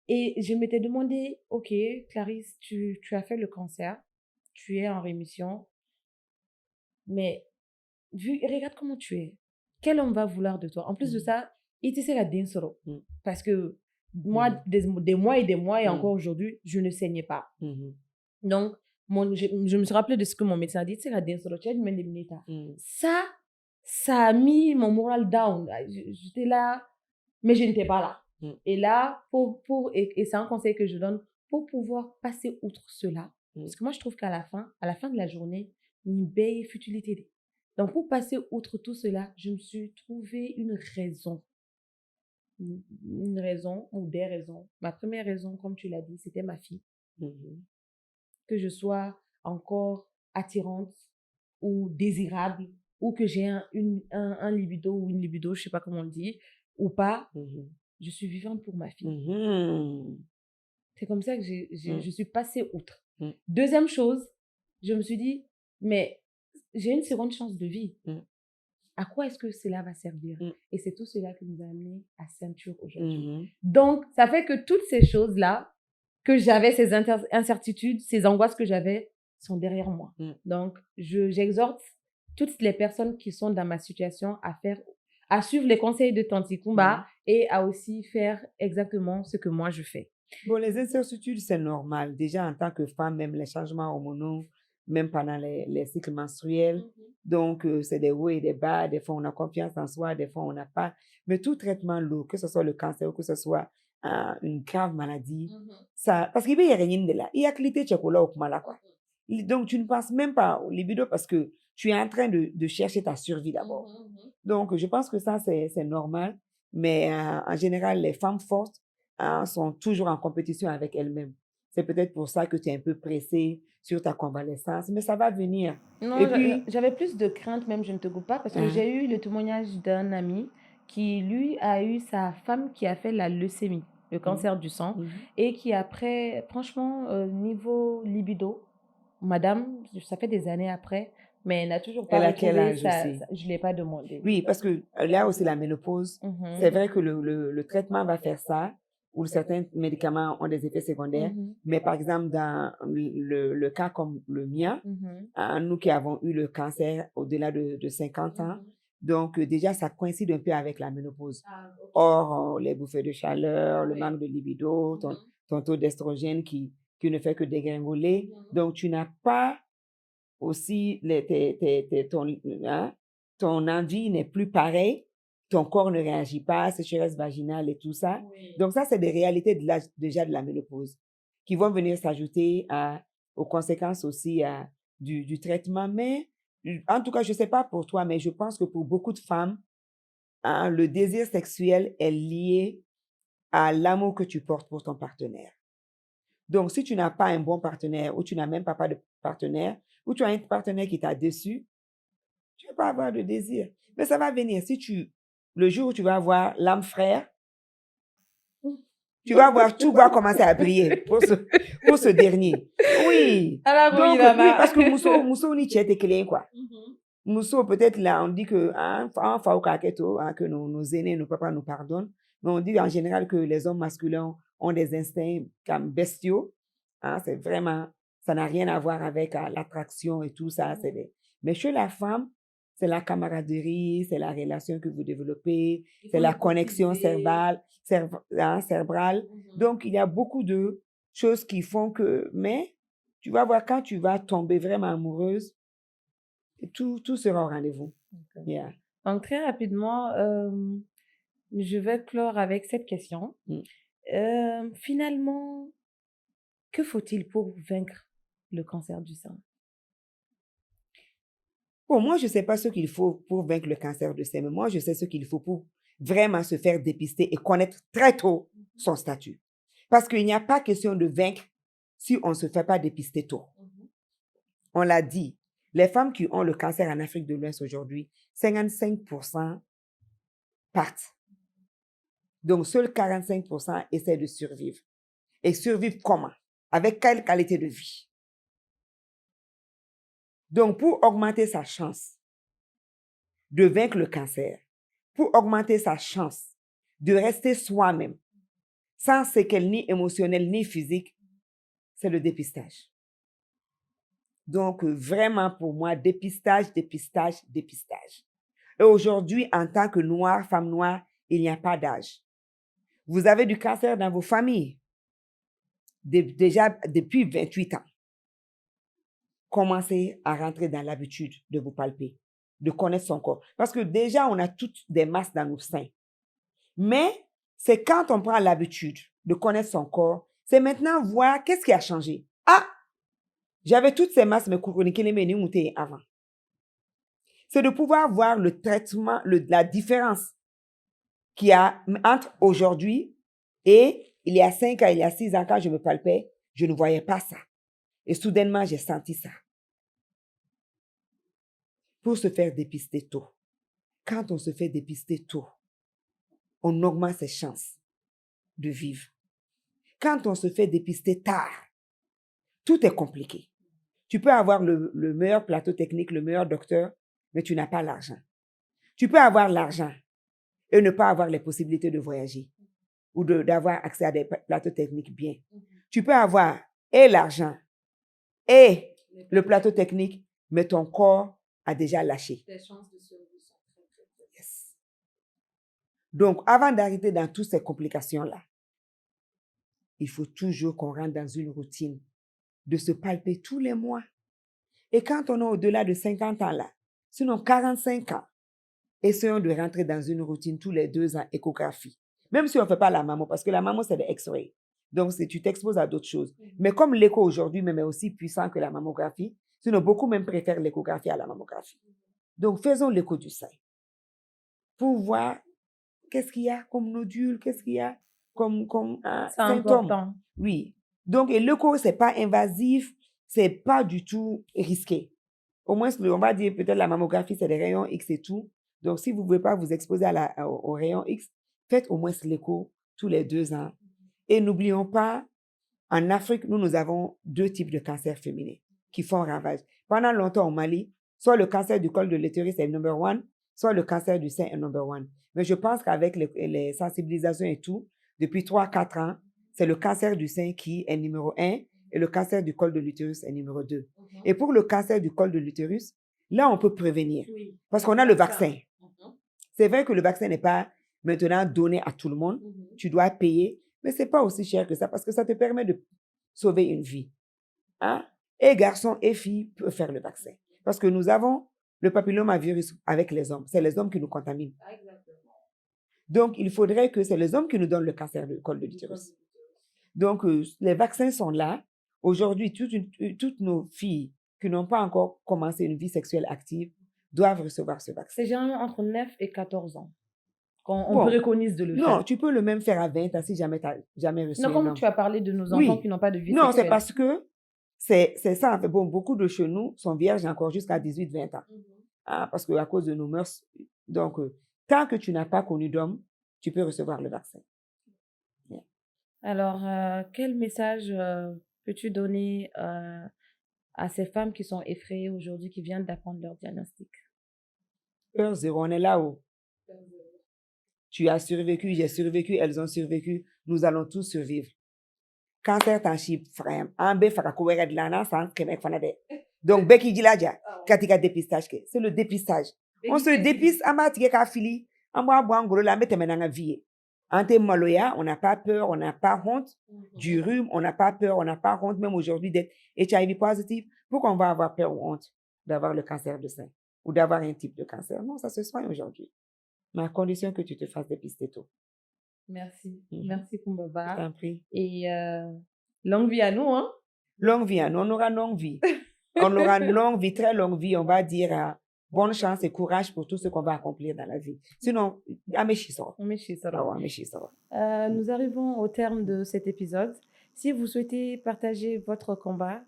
Et je m'étais demandé, ok, Clarisse, tu as fait le cancer, tu es en rémission, mais regarde comment tu es. Quel homme va vouloir de toi? En plus de ça, il te sait la dinsoro. Parce que moi, des mois et encore aujourd'hui, je ne saignais pas. Donc, je me suis rappelé de ce que mon médecin a dit, c'est la dinsoro, tu as du mélimnita. Ça a mis mon moral down. J'étais là, mais je n'étais pas là. Et là, et c'est un conseil que je donne, pour pouvoir passer outre cela, parce que moi, je trouve qu'à la fin de la journée, une belle futilité. Donc, pour passer outre tout cela, je me suis trouvé une raison. Une raison ou des raisons. Ma première raison, comme tu l'as dit, c'était ma fille. Que je sois encore attirante ou désirable, ou que j'ai un libido ou une libido, je ne sais pas comment on le dit, ou pas, je suis vivante pour ma fille. C'est comme ça que je suis passée outre. Deuxième chose, je me suis dit, mais j'ai une seconde chance de vie. À quoi est-ce que cela va servir? Et c'est tout cela qui nous a amenés à Ceinture aujourd'hui. Donc, ça fait que toutes ces choses-là, que j'avais, ces incertitudes, ces angoisses que j'avais, sont derrière moi. Donc, j'exhorte toutes les personnes qui sont dans ma situation à suivre les conseils de Tanti Kumba et à aussi faire exactement ce que moi je fais. Bon, les incertitudes, c'est normal. Déjà, en tant que femme, même les changements hormonaux, même pendant les cycles menstruels. Donc, c'est des hauts et des bas. Des fois, on a confiance en soi, des fois, on n'a pas. Mais tout traitement lourd, que ce soit le cancer ou que ce soit une grave maladie, ça, parce qu'il y a rien de là. Il y a qualité de chocolat au kumala, quoi. Donc, tu ne penses même pas au libido parce que tu es en train de chercher ta survie d'abord. Donc, je pense que ça, c'est normal. Mais en général, les femmes fortes sont toujours en compétition avec elles-mêmes. C'est peut-être pour ça que tu es un peu pressée sur ta convalescence, mais ça va venir. Non, et puis, j'avais plus de crainte, même, je ne te coupe pas, parce que j'ai eu le témoignage d'un ami qui, lui, a eu sa femme qui a fait la leucémie, le cancer du sang, et qui après, franchement, niveau libido, madame, ça fait des années après, mais elle n'a toujours pas Elle a quel retrouvé âge aussi? je ne l'ai pas demandé. Oui, parce que là aussi, la ménopause, c'est vrai que le traitement va faire ça, ou certains médicaments ont des effets secondaires, mais par exemple, dans le cas comme le mien, nous qui avons eu le cancer au-delà de 50 ans, donc déjà, ça coïncide un peu avec la ménopause. Or, les bouffées de chaleur, le manque de libido, ton taux d'estrogène qui ne fait que dégringoler, donc tu n'as pas aussi ton envie n'est plus pareil, ton corps ne réagit pas, sécheresse vaginale et tout ça. Donc ça, c'est des réalités déjà de la ménopause qui vont venir s'ajouter aux conséquences aussi du traitement. Mais en tout cas, je ne sais pas pour toi, mais je pense que pour beaucoup de femmes, le désir sexuel est lié à l'amour que tu portes pour ton partenaire. Donc, si tu n'as pas un bon partenaire ou tu n'as même pas de partenaire, ou tu as un partenaire qui t'a déçu, tu ne vas pas avoir de désir. Mais ça va venir. Le jour où tu vas avoir l'âme frère, tu vas voir, tout va commencer à briller pour ce dernier. Oui. Donc, oui, parce que Mousso ni tchète clé, quoi. Mousso, peut-être là, on dit que, que nos aînés, nos papas nous pardonnent, mais on dit en général que les hommes masculins ont des instincts comme bestiaux. C'est vraiment, ça n'a rien à voir avec l'attraction et tout ça. Mais chez la femme, c'est la camaraderie, c'est la relation que vous développez, c'est la connexion cérébrale. Donc, il y a beaucoup de choses qui font que, mais tu vas voir, quand tu vas tomber vraiment amoureuse, tout sera au rendez-vous. Yeah. Donc, très rapidement, je vais clore avec cette question. Finalement, que faut-il pour vaincre le cancer du sein? Bon, moi, je ne sais pas ce qu'il faut pour vaincre le cancer du sein, mais moi, je sais ce qu'il faut pour vraiment se faire dépister et connaître très tôt son statut. Parce qu'il n'y a pas question de vaincre si on ne se fait pas dépister tôt. On l'a dit, les femmes qui ont le cancer en Afrique de l'Ouest aujourd'hui, 55% partent. Donc, seuls 45% essaient de survivre. Et survivre comment? Avec quelle qualité de vie? Donc, pour augmenter sa chance de vaincre le cancer, pour augmenter sa chance de rester soi-même, sans séquelles ni émotionnelles ni physiques, c'est le dépistage. Donc, vraiment pour moi, dépistage, dépistage, dépistage. Et aujourd'hui, en tant que noire, femme noire, il n'y a pas d'âge. Vous avez du cancer dans vos familles, déjà depuis 28 ans. Commencez à rentrer dans l'habitude de vous palper, de connaître son corps. Parce que déjà, on a toutes des masses dans nos seins. Mais c'est quand on prend l'habitude de connaître son corps, c'est maintenant voir qu'est-ce qui a changé. Ah, j'avais toutes ces masses, mais avant. C'est de pouvoir voir le traitement, la différence qu'il y a entre aujourd'hui et il y a 5 ans, il y a 6 ans, quand je me palpais, je ne voyais pas ça. Et soudainement, j'ai senti ça. Pour se faire dépister tôt. Quand on se fait dépister tôt, on augmente ses chances de vivre. Quand on se fait dépister tard, tout est compliqué. Tu peux avoir le meilleur plateau technique, le meilleur docteur, mais tu n'as pas l'argent. Tu peux avoir l'argent et ne pas avoir les possibilités de voyager ou d'avoir accès à des plateaux techniques bien. Tu peux avoir et l'argent et le plateau technique, mais ton corps a déjà lâché. Les chances de survie sont très, très, très. Yes. Donc, avant d'arriver dans toutes ces complications-là, il faut toujours qu'on rentre dans une routine de se palper tous les mois. Et quand on est au-delà de 50 ans là, sinon 45 ans, essayons de rentrer dans une routine tous les 2 ans, échographie. Même si on ne fait pas la mammo, parce que la mammo, c'est des X-rays. Donc, tu t'exposes à d'autres choses. Mais comme l'écho aujourd'hui même est aussi puissant que la mammographie, sinon beaucoup même préfèrent l'échographie à la mammographie. Donc, faisons l'écho du sein pour voir qu'est-ce qu'il y a comme nodule, qu'est-ce qu'il y a comme symptômes. Important. Oui. Donc, et l'écho, ce n'est pas invasif, ce n'est pas du tout risqué. Au moins, on va dire peut-être la mammographie, c'est des rayons X et tout. Donc, si vous ne pouvez pas vous exposer au rayon X, faites au moins l'écho tous les 2 ans. Et n'oublions pas, en Afrique, nous avons 2 types de cancers féminins qui font ravage. Pendant longtemps au Mali, soit le cancer du col de l'utérus est number one, soit le cancer du sein est number one. Mais je pense qu'avec les sensibilisations et tout, depuis 3-4 ans, c'est le cancer du sein qui est numéro 1 et le cancer du col de l'utérus est numéro 2. Et pour le cancer du col de l'utérus, là, on peut prévenir parce qu'on a le vaccin. C'est vrai que le vaccin n'est pas maintenant donné à tout le monde. Tu dois payer, mais ce n'est pas aussi cher que ça parce que ça te permet de sauver une vie. Hein? Et garçons et filles peuvent faire le vaccin. Parce que nous avons le papillomavirus avec les hommes. C'est les hommes qui nous contaminent. Donc, il faudrait que c'est les hommes qui nous donnent le cancer du col de l'utérus. Donc, les vaccins sont là. Aujourd'hui, toutes nos filles qui n'ont pas encore commencé une vie sexuelle active doivent recevoir ce vaccin. C'est généralement entre 9 et 14 ans qu'on préconise de le faire. Non, tu peux le même faire à 20 ans si jamais tu n'as jamais reçu non, comme tu as parlé de nos enfants qui n'ont pas de vie sexuelle. Non, c'est parce que c'est ça. En fait, bon, beaucoup de chez nous sont vierges encore jusqu'à 18-20 ans. Parce qu'à cause de nos mœurs. Donc, tant que tu n'as pas connu d'homme, tu peux recevoir le vaccin. Yeah. Alors, quel message peux-tu donner à ces femmes qui sont effrayées aujourd'hui, qui viennent d'apprendre leur diagnostic? Heure zéro, on est là-haut. Tu as survécu, j'ai survécu, elles ont survécu, nous allons tous survivre. Cancer t'en chip, frère. Ambe fakakowe de lana sans kemek fanade. Donc, Becky Diladja, katika dépistage, c'est le dépistage. On se dépiste, amati ka fili, amwa boangolo la mette menanga vie. Ante maloya, on n'a pas peur, on n'a pas honte du rhume, on n'a pas peur, on n'a pas honte même aujourd'hui d'être HIV positif. Pourquoi on va avoir peur ou honte d'avoir le cancer de sein ou d'avoir un type de cancer? Non, ça se soigne aujourd'hui. Mais à condition que tu te fasses dépister tôt. Merci. Merci, Kumbaba. Je t'en prie. Et longue vie à nous, hein? Longue vie à nous. On aura longue vie. On aura une longue vie, très longue vie. On va dire bonne chance et courage pour tout ce qu'on va accomplir dans la vie. Sinon, nous arrivons au terme de cet épisode. Si vous souhaitez partager votre combat,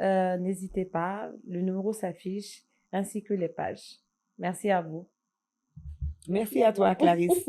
n'hésitez pas. Le numéro s'affiche ainsi que les pages. Merci à vous. Merci à toi, Clarisse.